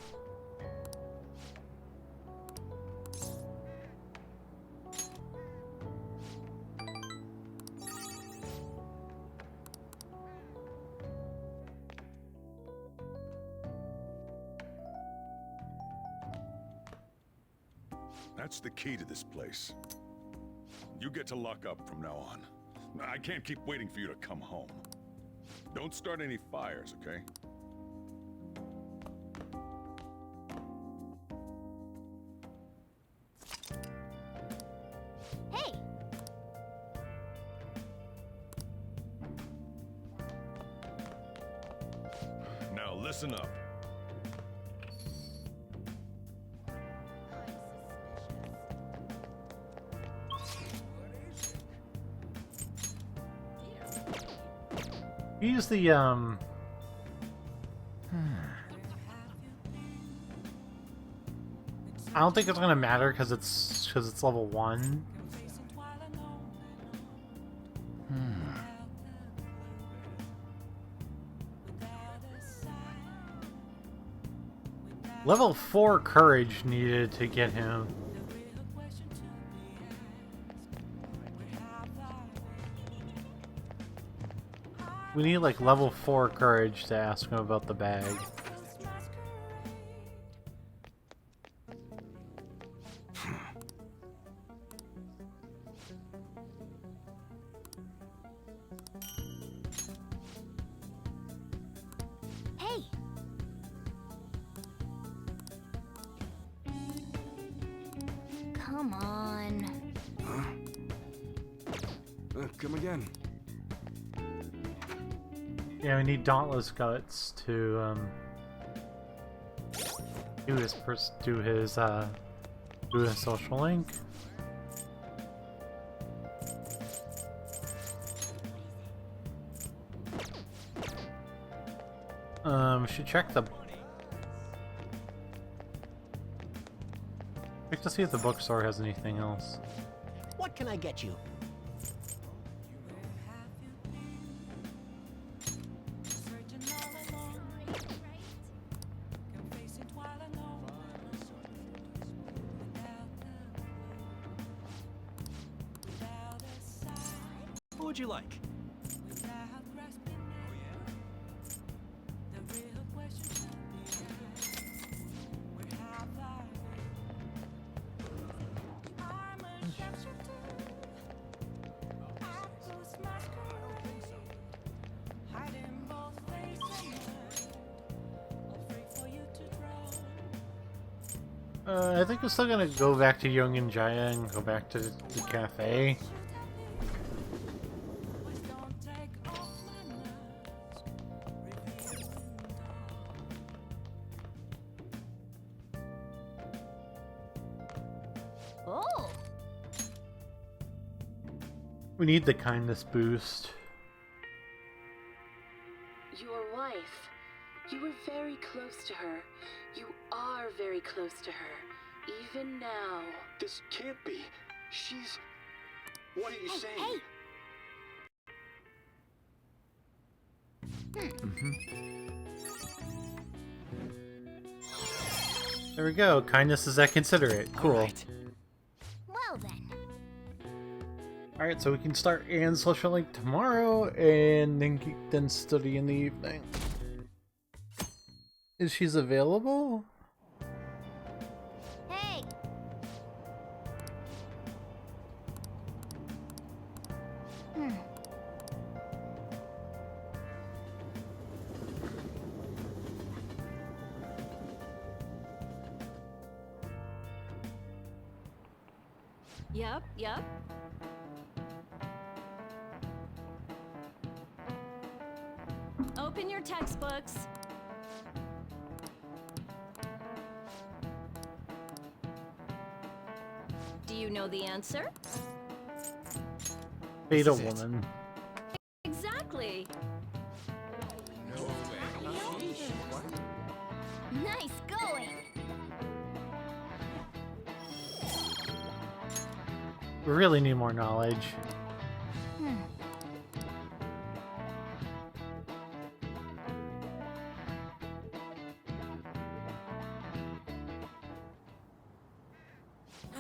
That's the key to this place. You get to lock up from now on. I can't keep waiting for you to come home. Don't start any fires, okay? Hey! Now listen up. Use the I don't think it's gonna matter because it's level 1. Level 4 courage needed to get him. We need like level 4 courage to ask him about the bag. Hey! Come on. Come again. Yeah, we need Dauntless Guts to do his social link. We should check to see if the bookstore has anything else. What can I get you? What would you like? I think we're still gonna go back to Young and Jaya and go back to the cafe. Oh! We need the kindness boost. Your wife. You were very close to her. You are very close to her. Even now. This can't be. She's... What are you saying? Hey! There we go. Kindness is that considerate. Cool. Well then. Alright, so we can start Anne's social link tomorrow and then study in the evening. Is she available? Hey! Yep. Open your textbooks. Do you know the answer? Beta woman. Exactly. Nice going! We really need more knowledge. None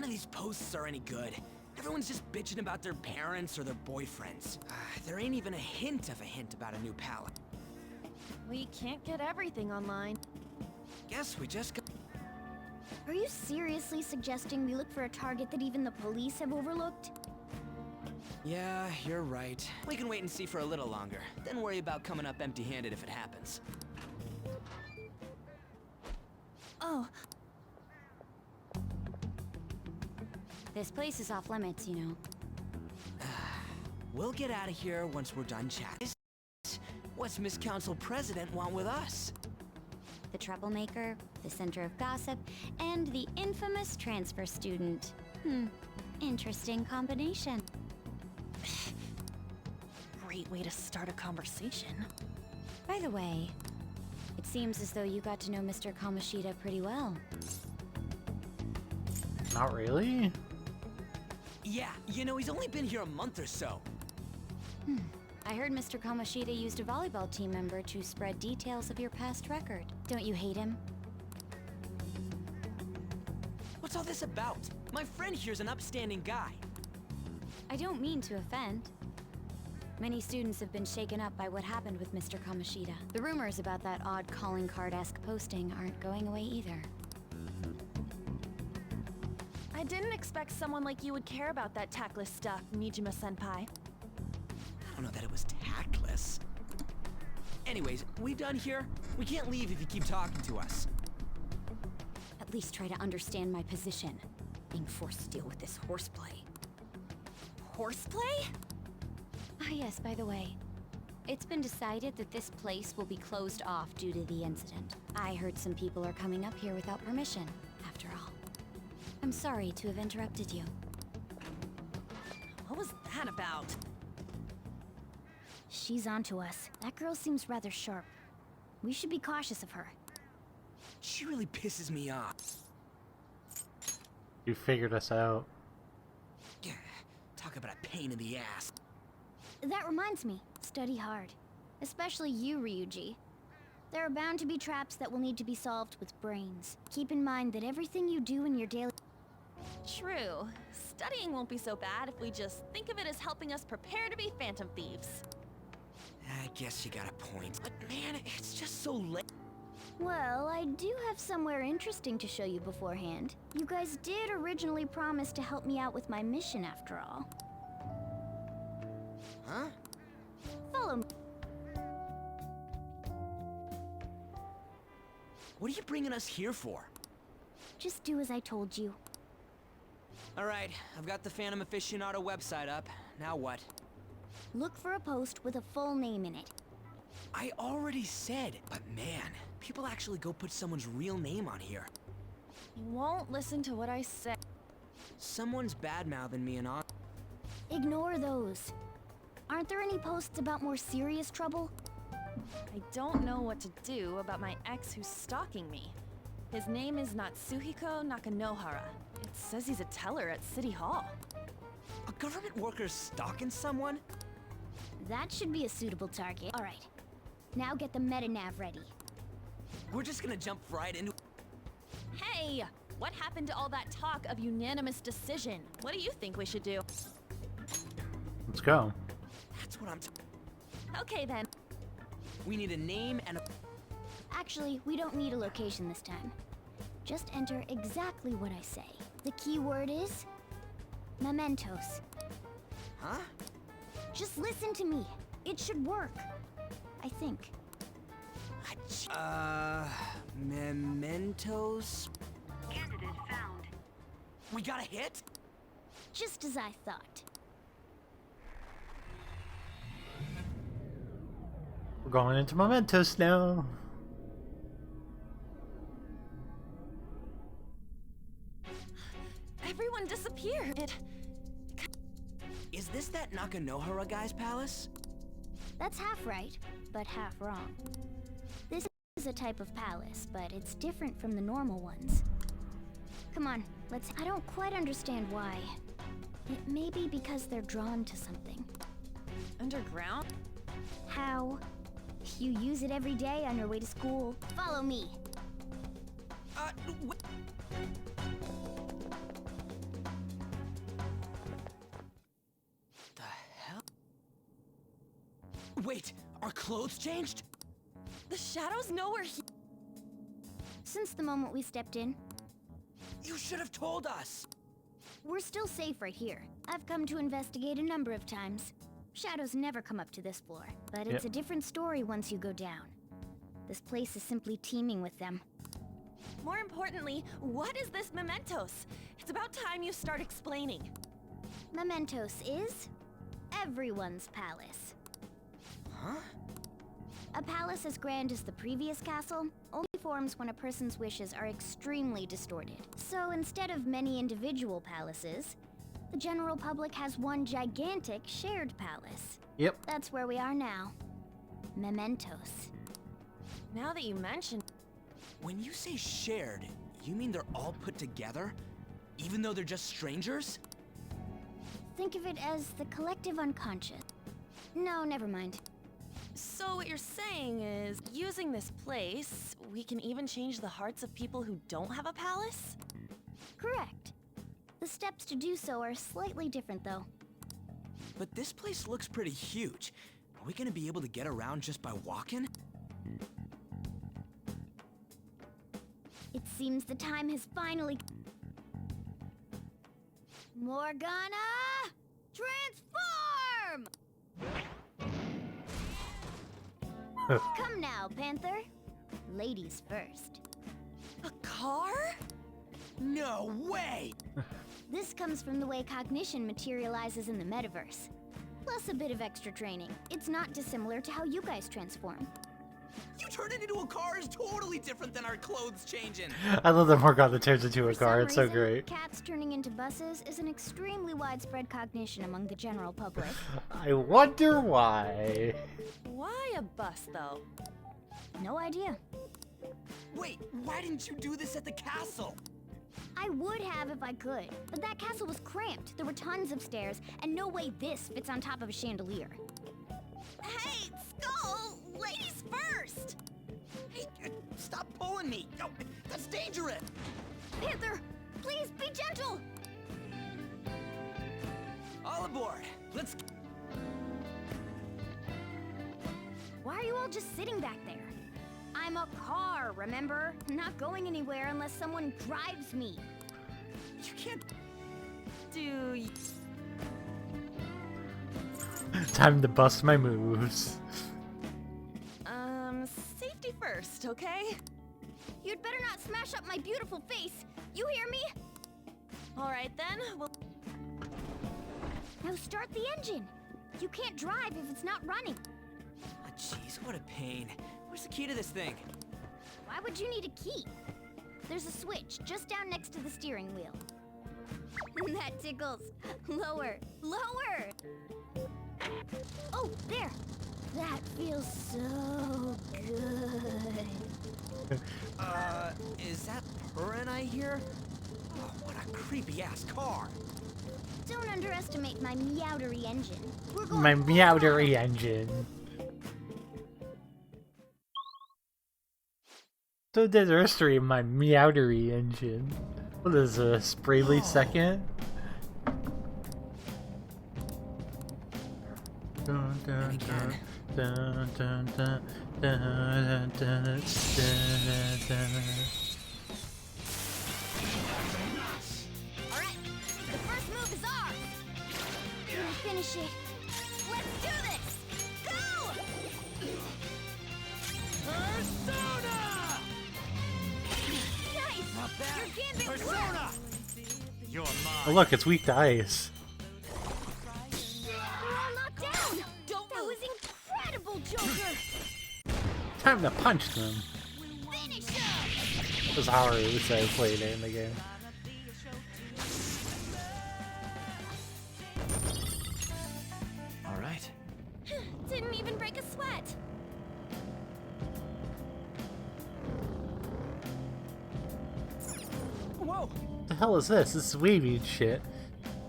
of these posts are any good. Everyone's just bitching about their parents or their boyfriends. There ain't even a hint about a new palette. We can't get everything online. Guess we just Are you seriously suggesting we look for a target that even the police have overlooked? Yeah, you're right. We can wait and see for a little longer, then worry about coming up empty-handed if it happens. Oh. This place is off limits, you know. We'll get out of here once we're done chatting. What's Miss Council President want with us? The troublemaker, the center of gossip, and the infamous transfer student. Interesting combination. Great way to start a conversation. By the way, it seems as though you got to know Mr. Kamoshida pretty well. Not really? Yeah, you know, he's only been here a month or so. I heard Mr. Kamoshida used a volleyball team member to spread details of your past record. Don't you hate him? What's all this about? My friend here's an upstanding guy. I don't mean to offend. Many students have been shaken up by what happened with Mr. Kamoshida. The rumors about that odd calling card-esque posting aren't going away either. I didn't expect someone like you would care about that tactless stuff, Mijima-senpai. I don't know that it was tactless. Anyways, we done here? We can't leave if you keep talking to us. At least try to understand my position. Being forced to deal with this horseplay. Horseplay? Ah yes, by the way. It's been decided that this place will be closed off due to the incident. I heard some people are coming up here without permission, after all. I'm sorry to have interrupted you. What was that about? She's onto us. That girl seems rather sharp. We should be cautious of her. She really pisses me off. You figured us out. Talk about a pain in the ass. That reminds me, study hard. Especially you, Ryuji. There are bound to be traps that will need to be solved with brains. Keep in mind that everything you do in your daily... True. Studying won't be so bad if we just think of it as helping us prepare to be phantom thieves. I guess you got a point. But man, it's just so late. Well, I do have somewhere interesting to show you beforehand. You guys did originally promise to help me out with my mission after all. Huh? Follow me. What are you bringing us here for? Just do as I told you. Alright, I've got the Phantom Aficionado website up. Now what? Look for a post with a full name in it. I already said, but man, people actually go put someone's real name on here. You won't listen to what I say. Someone's bad-mouthing me and on. Ignore those. Aren't there any posts about more serious trouble? I don't know what to do about my ex who's stalking me. His name is Natsuhiko Nakanohara. It says he's a teller at City Hall. A government worker stalking someone? That should be a suitable target. Alright. Now get the meta-nav ready. We're just gonna jump right into... Hey! What happened to all that talk of unanimous decision? What do you think we should do? Let's go. That's what I'm... Okay then. We need a name and a... Actually, we don't need a location this time. Just enter exactly what I say. The key word is... mementos. Huh? Just listen to me. It should work. I think. Mementos? Candidate found. We got a hit? Just as I thought. We're going into Mementos now. Everyone disappeared. Is this that Nakanohara guy's palace? That's half right, but half wrong. This is a type of palace, but it's different from the normal ones. Come on, I don't quite understand why. It may be because they're drawn to something. Underground? How? You use it every day on your way to school. Follow me. The hell? Wait, our clothes changed? The shadows know we're here. Since the moment we stepped in, You should have told us. we're still safe right here. I've come to investigate a number of times. Shadows never come up to this floor, but it's Yep. a different story once you go down. This place is simply teeming with them. More importantly, what is this mementos? It's about time you start explaining. Mementos is everyone's palace. Huh? A palace as grand as the previous castle only forms when a person's wishes are extremely distorted. So instead of many individual palaces, the general public has one gigantic shared palace. Yep. That's where we are now. Mementos. Now that you mention, When you say shared, you mean they're all put together? Even though they're just strangers? Think of it as the collective unconscious. No, never mind. so what you're saying is, using this place, we can even change the hearts of people who don't have a palace? Correct. The steps to do so are slightly different, though. But this place looks pretty huge. Are we gonna be able to get around just by walking? It seems the time has finally... Morgana! Transform! Come now, Panther. Ladies first. A car? No way! This comes from the way cognition materializes in the metaverse. Plus a bit of extra training. It's not dissimilar to how you guys transform. You turned it into a car is totally different than our clothes changing. I love that Morgana turns into a For car. some It's so reason, great. Cats turning into buses is an extremely widespread cognition among the general public. I wonder why. Why a bus, though? No idea. Wait, why didn't you do this at the castle? I would have if I could, but that castle was cramped. There were tons of stairs, and no way this fits on top of a chandelier. Hey, Skull! Ladies first! Hey, stop pulling me! No, that's dangerous! Panther, please be gentle! All aboard! Let's... Why are you all just sitting back there? I'm a car, remember? Not going anywhere unless someone drives me. You can't... Do you... Time to bust my moves. Safety first, okay? You'd better not smash up my beautiful face. You hear me? Alright then, well... Now start the engine. You can't drive if it's not running. Oh, jeez, what a pain. Where's the key to this thing? Why would you need a key? There's a switch just down next to the steering wheel. That tickles. Lower, lower! Oh, there! That feels so good. Is that purring I hear? Oh, what a creepy-ass car. Don't underestimate my meowdery engine. We're going My meowdery engine. So there's a history of my meowdery engine. What is this? Bravely second? Dun, dun, dun, dun, dun, dun, dun, dun, dun, dun. Alright, the first move is ours! Finish it. Let's do this! Go! Persona! Nice! Not bad. Your gambit Persona! worked! You're Oh mine. look, it's weak to ice. We're all knocked down! That was incredible, Joker! Time to punch them. Finish him! That's how I would say played it in the game. All right. Didn't even break a sweat! Whoa! What the hell is this? This is wavy and shit.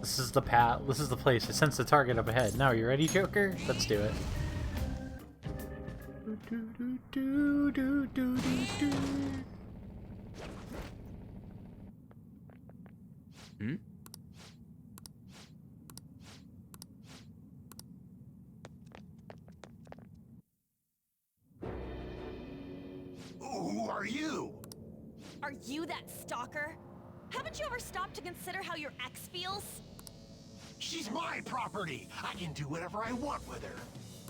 This is the path. This is the place. I sense the target up ahead. Now, you ready, Joker? Let's do it. Hmm? Who are you? Are you that stalker? Haven't you ever stopped to consider how your ex feels? She's my property. I can do whatever I want with her.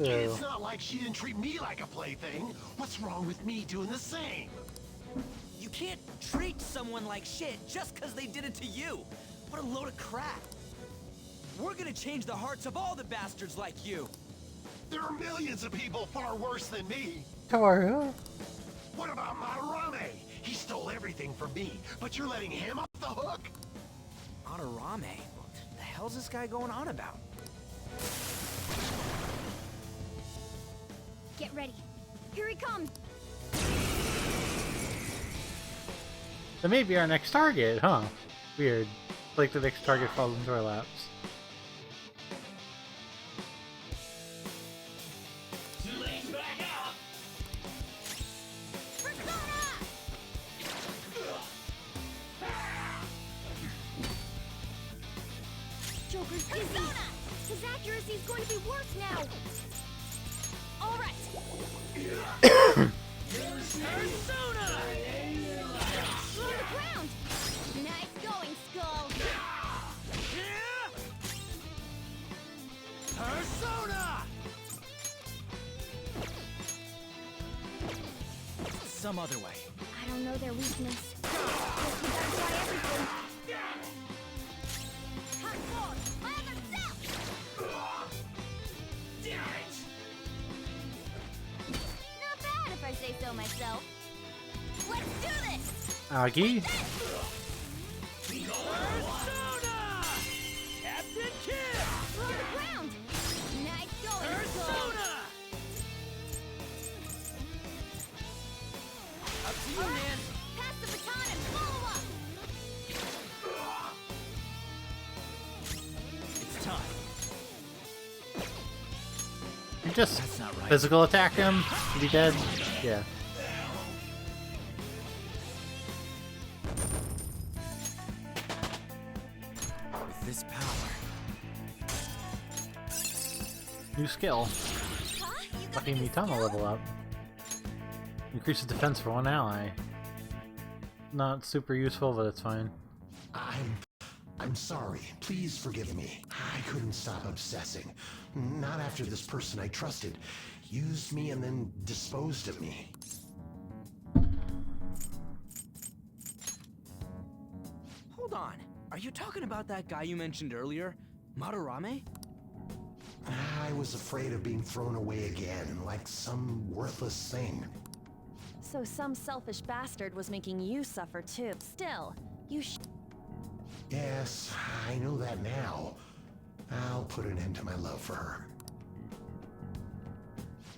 Ew. It's not like she didn't treat me like a plaything. What's wrong with me doing the same? You can't treat someone like shit just because they did it to you. What a load of crap. We're gonna change the hearts of all the bastards like you. There are millions of people far worse than me. Toru. What about Madarame? He stole everything from me, but you're letting him off the hook? Madarame? What the hell's this guy going on about? Get ready. Here he comes. That may be our next target, huh? Weird. Like the next target falls into our laps. Joker's dizzy. His accuracy is going to be worse now. All right. Persona! On the ground. Nice going, Skull. Persona! Some other way. I don't know their weakness. Guess we gotta try everything. Hot sword, my other self. Damn it! Not bad if I say so myself. Let's do this. Agi? Persona! Captain Kidd! On the ground. Nice going, Persona! Up to you, man. Pass the baton and follow up. It's time. You just That's not right. physical attack him? Is he dead? Yeah. With this power. New skill. Huh? You got Lucky a new Mitama skill? level up. Increases defense for one ally. Not super useful, but it's fine. I'm sorry. Please forgive me. I couldn't stop obsessing. Not after this person I trusted used me and then disposed of me. Hold on. Are you talking about that guy you mentioned earlier? Madarame? I was afraid of being thrown away again, like some worthless thing. So some selfish bastard was making you suffer too. Still, you Yes, I know that now. I'll put an end to my love for her.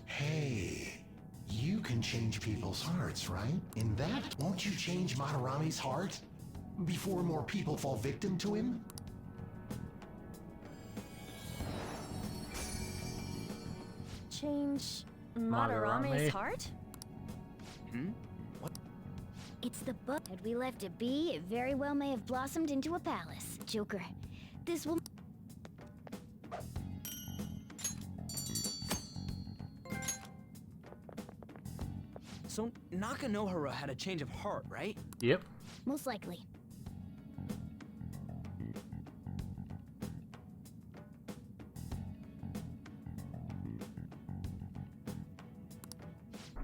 Hey, you can change people's hearts, right? In that, won't you change Madarame's heart? Before more people fall victim to him? change Madarame? Madarame's heart? Hmm? What? It's the book. Had we left it be, it very well may have blossomed into a palace. Joker, this will... So Nakanohara had a change of heart, right? Yep. Most likely.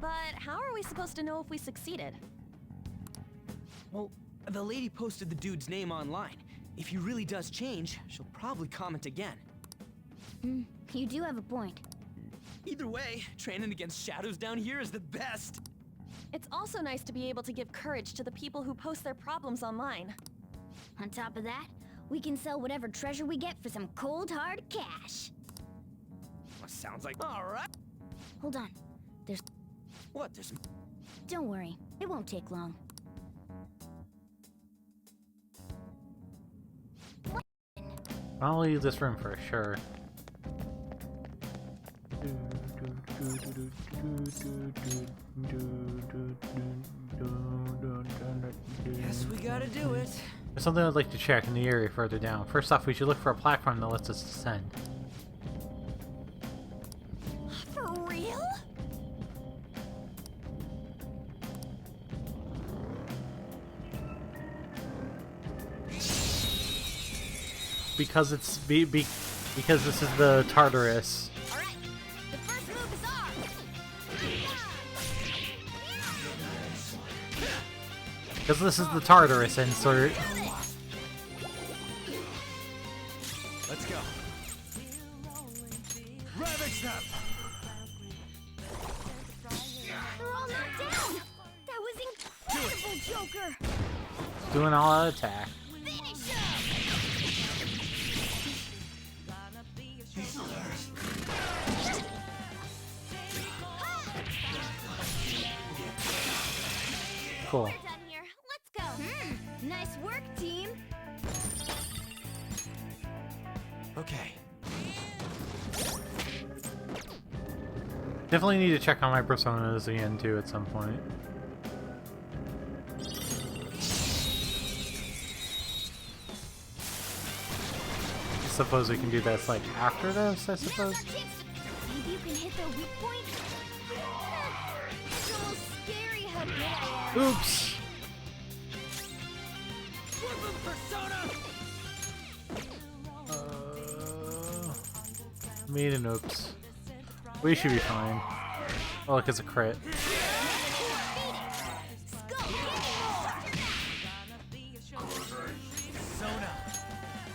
But how are we supposed to know if we succeeded? Well, the lady posted the dude's name online. If he really does change, she'll probably comment again. You do have a point. Either way, training against shadows down here is the best. It's also nice to be able to give courage to the people who post their problems online. On top of that, we can sell whatever treasure we get for some cold, hard cash. Well, sounds like... Alright. Hold on. There's... What? There's... Don't worry. It won't take long. I'll leave this room for sure. Guess we gotta do it. There's something I'd like to check in the area further down. First off, we should look for a platform that lets us descend. For real? Because it's because this is the Tartarus. Alright, the first move is ours! Because this is the Tartarus insert. Let's go. Ravage them! They're all knocked down! That was incredible, Joker! Doing all out attack. Cool. We're done here. Let's go. Nice work, team. Okay. Definitely need to check on my personas again too at some point. I suppose we can do this like after this, I suppose. Maybe you can hit their weak point? It's almost scary how good I am. Oops! Made an oops. We should be fine. Oh, look, it's a crit.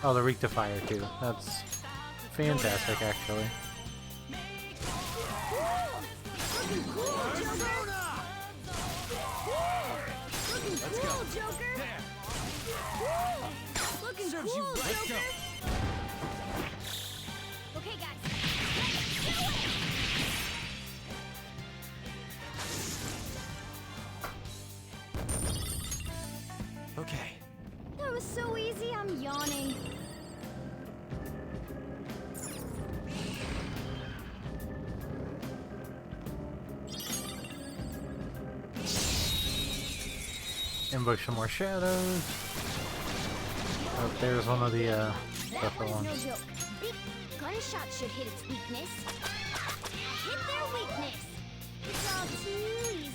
Oh, they're weak to fire too. That's fantastic, actually. Looking cool, Joker! Looking cool, Joker! Looking cool, Joker! Okay, guys. Okay. That was so easy, I'm yawning. Ambush some more shadows. Oh, there's one of the tougher No ones. joke. Big gunshot should hit its weakness. Hit their weakness. It's all too easy.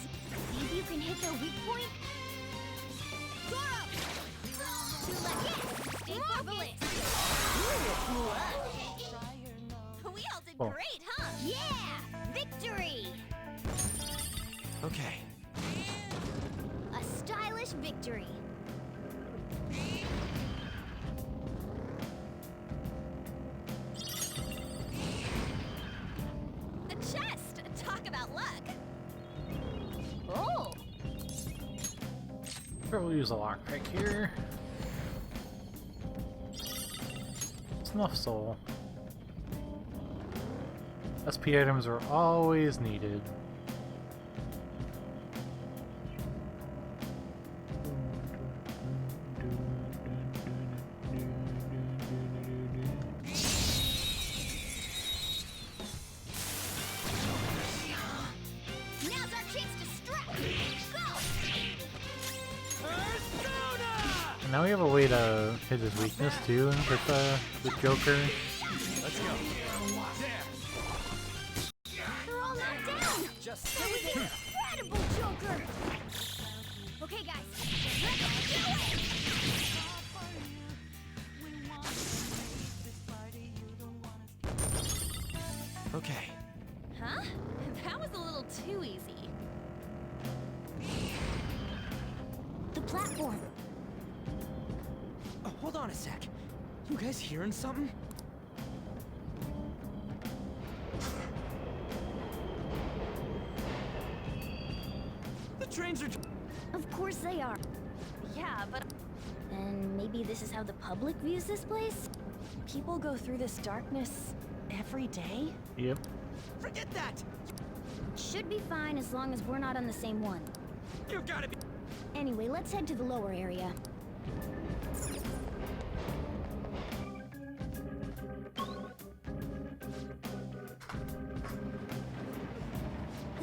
Maybe you can hit their weak point. Goro! Too lucky. Stay focused. We all did Cool. great, huh? Yeah! Victory! Okay. A stylish victory. The chest! Talk about luck! Oh! Sure, we'll use a lock right here. Snuff Soul. SP items are always needed. Now's our chance to strike! Go! And now we have a way to hit his weakness too with Joker. Let's go. They're all knocked down! Just That was incredible, Joker! Okay, guys. Let's do it! Okay. Huh? That was a little too easy. The platform. Oh, hold on a sec. You guys hearing something? The trains are... Of course they are. Yeah, but And maybe this is how the public views this place? People go through this darkness every day? Yep. Forget that! Should be fine as long as we're not on the same one. You gotta be... Anyway, let's head to the lower area.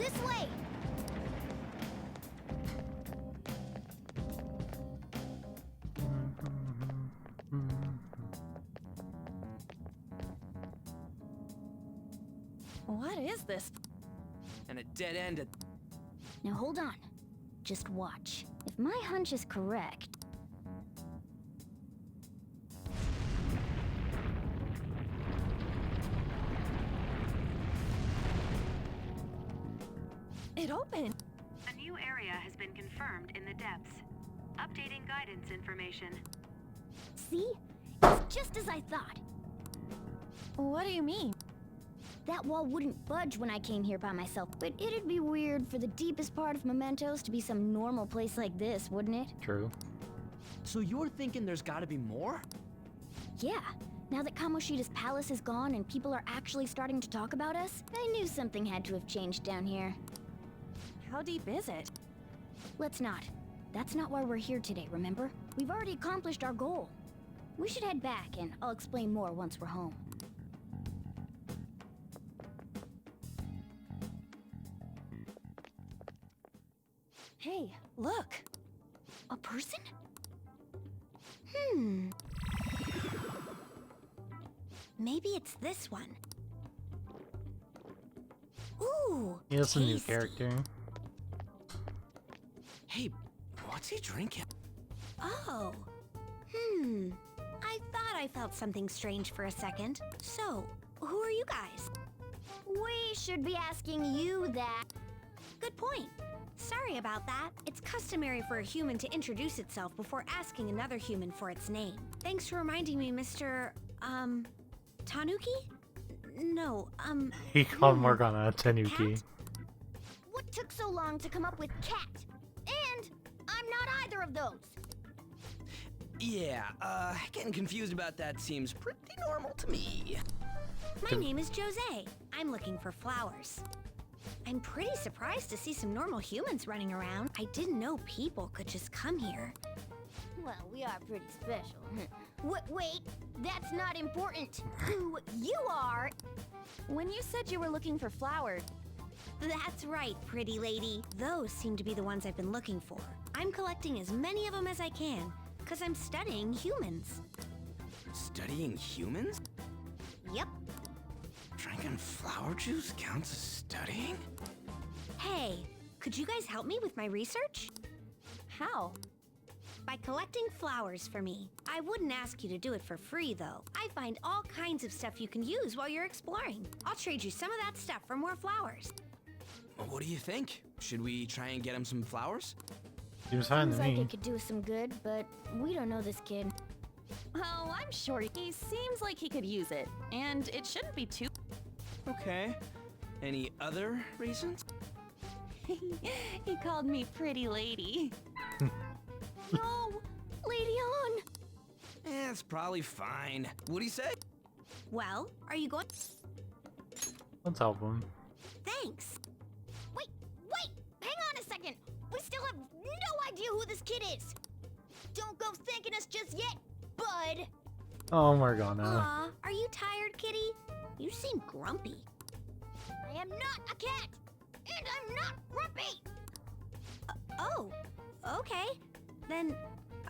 This way! What is this? And a dead end at... Now hold on. Just watch. If my hunch is correct... It opened. A new area has been confirmed in the depths. Updating guidance information. See? It's just as I thought. What do you mean? That wall wouldn't budge when I came here by myself, but it'd be weird for the deepest part of Mementos to be some normal place like this, wouldn't it? True. So you're thinking there's gotta be more? Yeah. Now that Kamoshida's palace is gone and people are actually starting to talk about us, I knew something had to have changed down here. How deep is it? Let's not. That's not why we're here today, remember? We've already accomplished our goal. We should head back, and I'll explain more once we're home. Hey, look! A person? Maybe it's this one. Ooh! He is a new tasty. character. Hey, what's he drinking? Oh. I thought I felt something strange for a second. So, who are you guys? We should be asking you that. Good point. Sorry about that. It's customary for a human to introduce itself before asking another human for its name. Thanks for reminding me, Mr. Tanuki? No, He called Morgana Tanuki. Cat? What took so long to come up with cat? And I'm not either of those. Yeah, getting confused about that seems pretty normal to me. My name is Jose. I'm looking for flowers. I'm pretty surprised to see some normal humans running around. I didn't know people could just come here. Well, we are pretty special. Wait, that's not important. Who you are? When you said you were looking for flowers... That's right, pretty lady. Those seem to be the ones I've been looking for. I'm collecting as many of them as I can, because I'm studying humans. Studying humans? Yep. Drinking flower juice counts as studying? Hey, could you guys help me with my research? How? By collecting flowers for me. I wouldn't ask you to do it for free, though. I find all kinds of stuff you can use while you're exploring. I'll trade you some of that stuff for more flowers. What do you think? Should we try and get him some flowers? Seems fine Seems to like me. it could do us some good, but we don't know this kid. Oh, I'm sure he seems like he could use it. And it shouldn't be too... Okay. Any other reasons? He called me pretty lady. No! Lady on! It's probably fine. What'd he say? Well, are you going... Let's help him. Thanks. Wait! Hang on a second! We still have no idea who this kid is! Don't go thanking us just yet, bud! Oh, Morgana. Aw, are you tired, kitty? You seem grumpy. I am not a cat! And I'm not grumpy! Oh, okay. Then,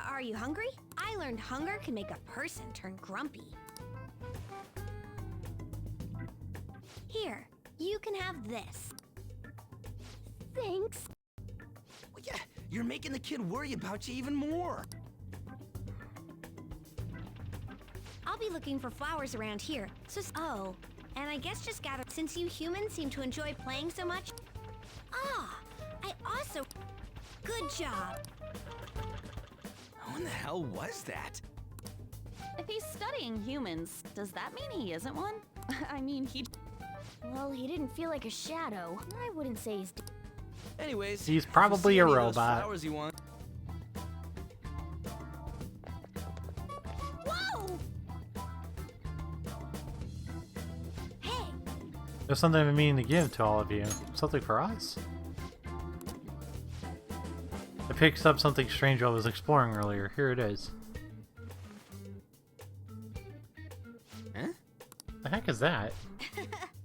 are you hungry? I learned hunger can make a person turn grumpy. Here, you can have this. Thanks. Well, yeah, you're making the kid worry about you even more. I'll be looking for flowers around here, so... Oh, and I guess just gather... Since you humans seem to enjoy playing so much... Ah, I also... Good job. Who in the hell was that? If he's studying humans, does that mean he isn't one? I mean, he... Well, he didn't feel like a shadow. I wouldn't say he's... Anyways, He's if you probably see a any of those robot. flowers you want. Whoa! Hey! There's something I've been meaning to give to all of you. Something for us? I picked up something strange while I was exploring earlier. Here it is. Huh? The heck is that?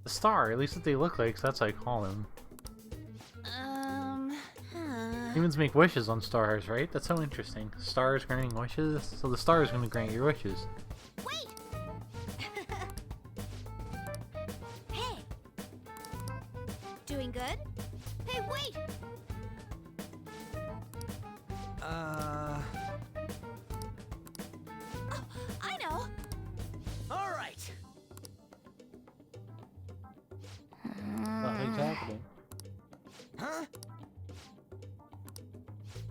The star, at least what they look like, so that's what I call them. Humans make wishes on stars, right? That's so interesting. Stars granting wishes? So the star is going to grant your wishes. Wait! Hey! Doing good? Hey, wait! Oh, I know. all right. Nothing's happening. Huh?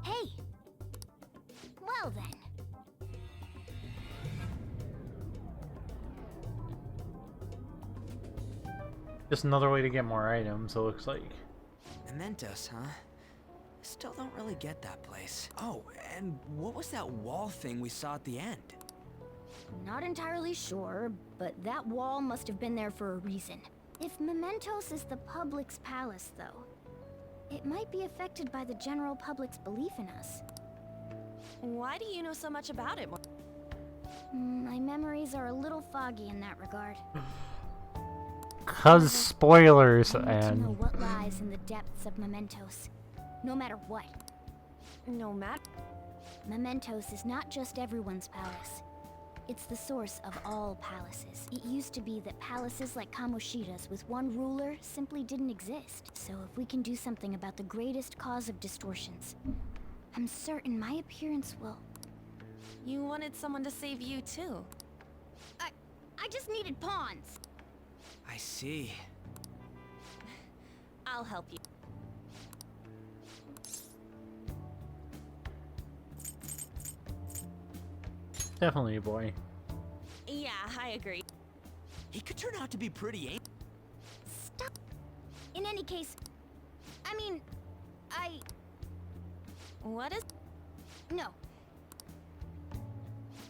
Hey! Well then. Just another way to get more items, it looks like. Mementos, huh? Still don't really get that place. Oh, and what was that wall thing we saw at the end? Not entirely sure, but that wall must have been there for a reason. If Mementos is the public's palace, though, it might be affected by the general public's belief in us. Why do you know so much about it? My memories are a little foggy in that regard. 'Cause spoilers, I need to know and what lies in the depths of Mementos, no matter what. No matter. Mementos is not just everyone's palace. It's the source of all palaces. It used to be that palaces like Kamoshida's with one ruler simply didn't exist. So if we can do something about the greatest cause of distortions, I'm certain my appearance will... You wanted someone to save you too. I just needed pawns. I see. I'll help you. definitely a boy. Yeah, I agree. He could turn out to be pretty Stop. In any case, I mean, What is... No.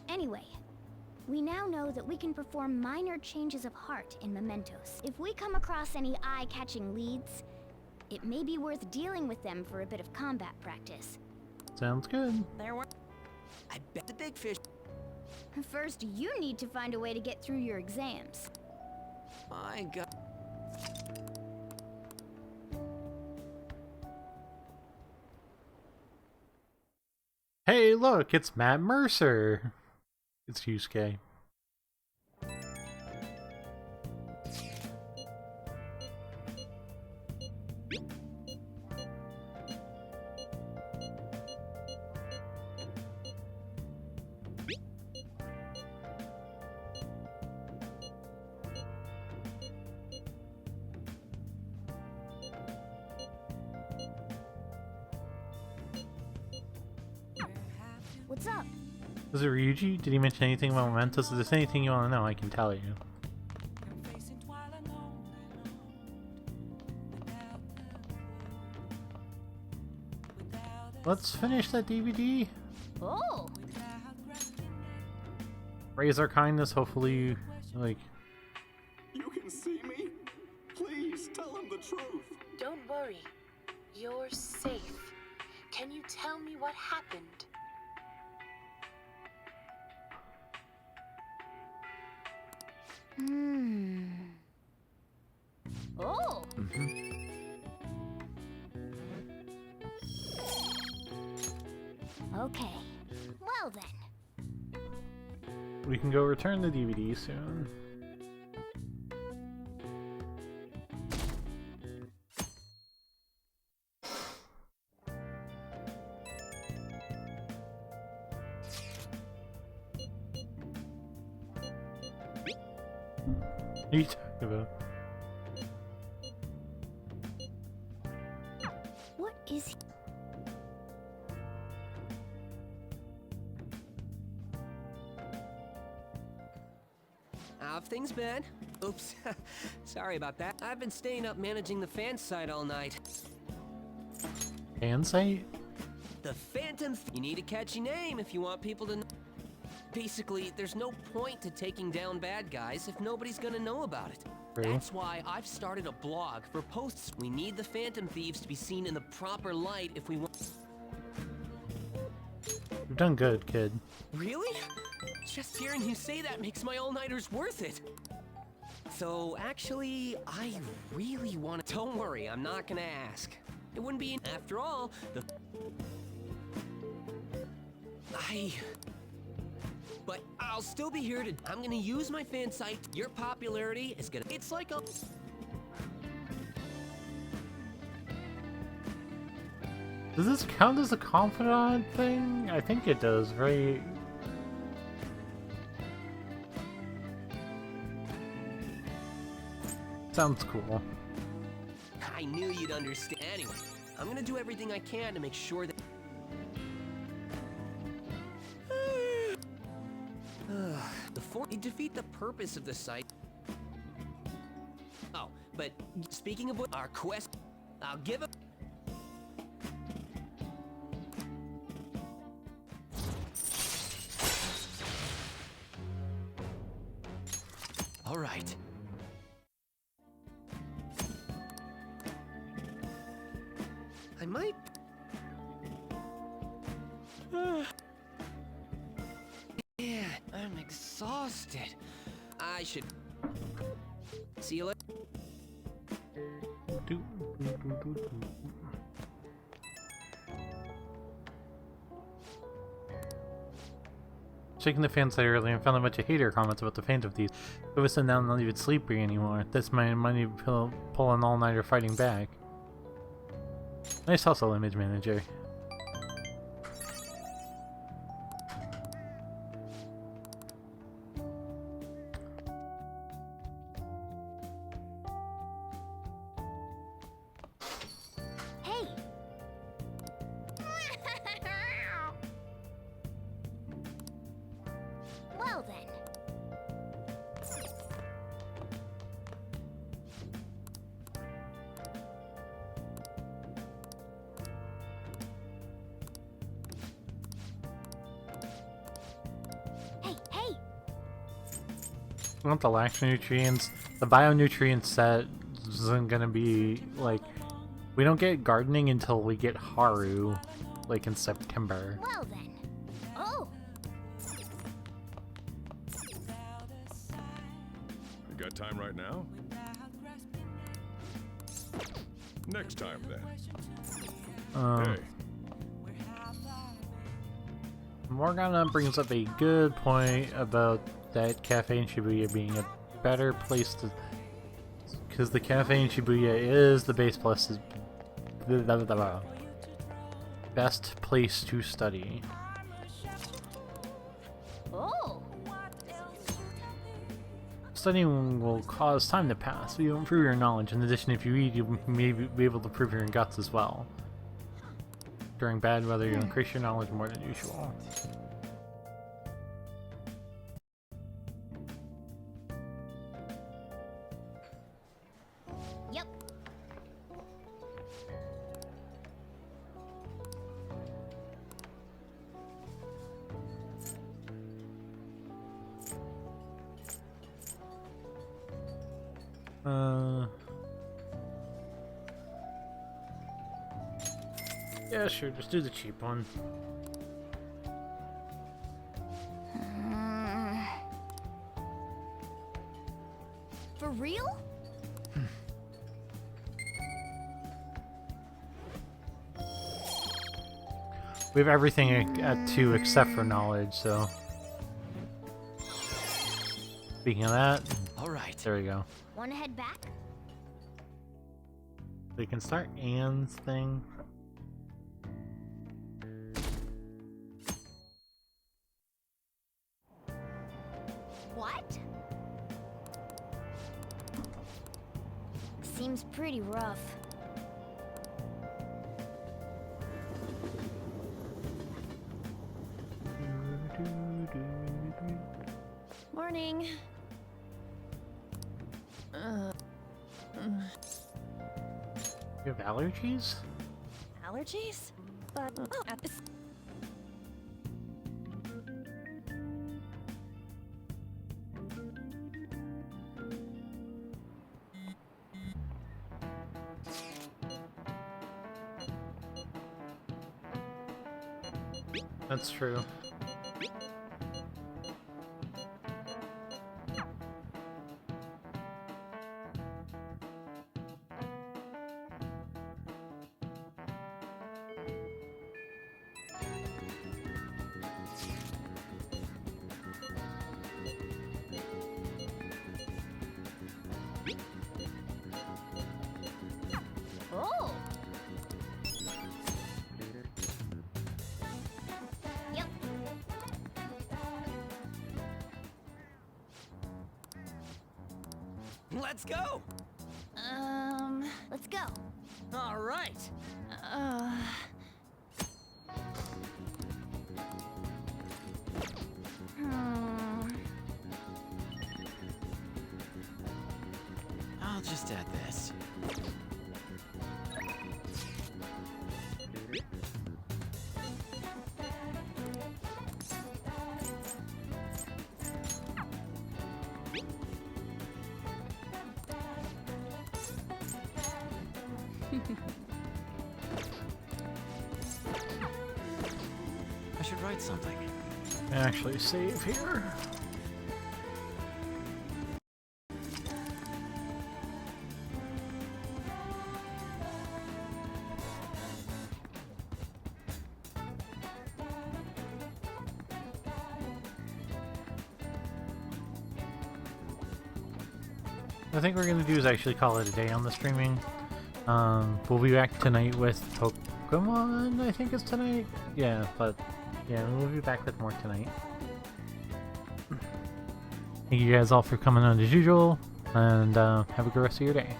Anyway, we now know that we can perform minor changes of heart in mementos. If we come across any eye-catching leads, it may be worth dealing with them for a bit of combat practice. Sounds good. There were... I bet the big fish... First, you need to find a way to get through your exams. My God. Hey, look, it's Matt Mercer. It's Yusuke. What's up? Was it Ryuji? Did he mention anything about mementos? If there's anything you want to know, I can tell you. Let's finish that DVD. Oh! Raise our kindness, hopefully, like... You can see me? Please, tell him the truth. Don't worry. You're safe. Can you tell me what happened? Oh! Okay. Well then. We can go return the DVD soon. What are you talking about? What is he? How've things been? Oops. Sorry about that. I've been staying up managing the fan site all night. Fan site? The Phantom... You need a catchy name if you want people to know. Basically, there's no point to taking down bad guys if nobody's gonna know about it. True. That's why I've started a blog for posts. We need the Phantom Thieves to be seen in the proper light if we want... You've done good, kid. Really? Just hearing you say that makes my all-nighters worth it. So, actually, I really want to... Don't worry, I'm not gonna ask. It wouldn't be. After all, But I'll still be here to. I'm gonna use my fan site. Your popularity is gonna. It's like a. Does this count as a confidant thing? I think it does, right? Sounds cool. I knew you'd understand. Anyway, I'm gonna do everything I can to make sure that. You defeat the purpose of the site. Oh, but speaking of what, our quest, I'll give it. All right. I might. Yeah, I'm exhausted. I should. See you later. Checking the fan site earlier and found a bunch of hater comments about the Phantom Thieves. It was now not even sleepy anymore. That's my money pull an all-nighter fighting back. Nice hustle, image manager. Hey! Well then. Hey! We want the lax nutrients. The bionutrient set isn't gonna be like. We don't get gardening until we get Haru, like in September. Well then. Oh! You got time right now? Next time then. Hey. Morgana brings up a good point about that cafe in Shibuya being a better place to, because the cafe in Shibuya is the base plus best place to study. Oh! Studying will cause time to pass. You improve your knowledge. In addition, if you eat, you may be able to improve your guts as well. During bad weather, you increase your knowledge more than usual. Yep. Yeah, sure, just do the cheap one. For real? We have everything at 2 except for knowledge, so. Speaking of that, alright. There we go. Wanna head back? We can start Anne's thing. What? Seems pretty rough. Morning. You have allergies? Allergies? But at this. That's true. Let's go! Let's go. All right. I'll just add this. I should write something. Actually, save here. I think we're gonna do is actually call it a day on the streaming. We'll be back tonight with Pokemon, I think it's tonight. Yeah, but yeah, we'll be back with more tonight. Thank you guys all for coming on as usual, and have a good rest of your day.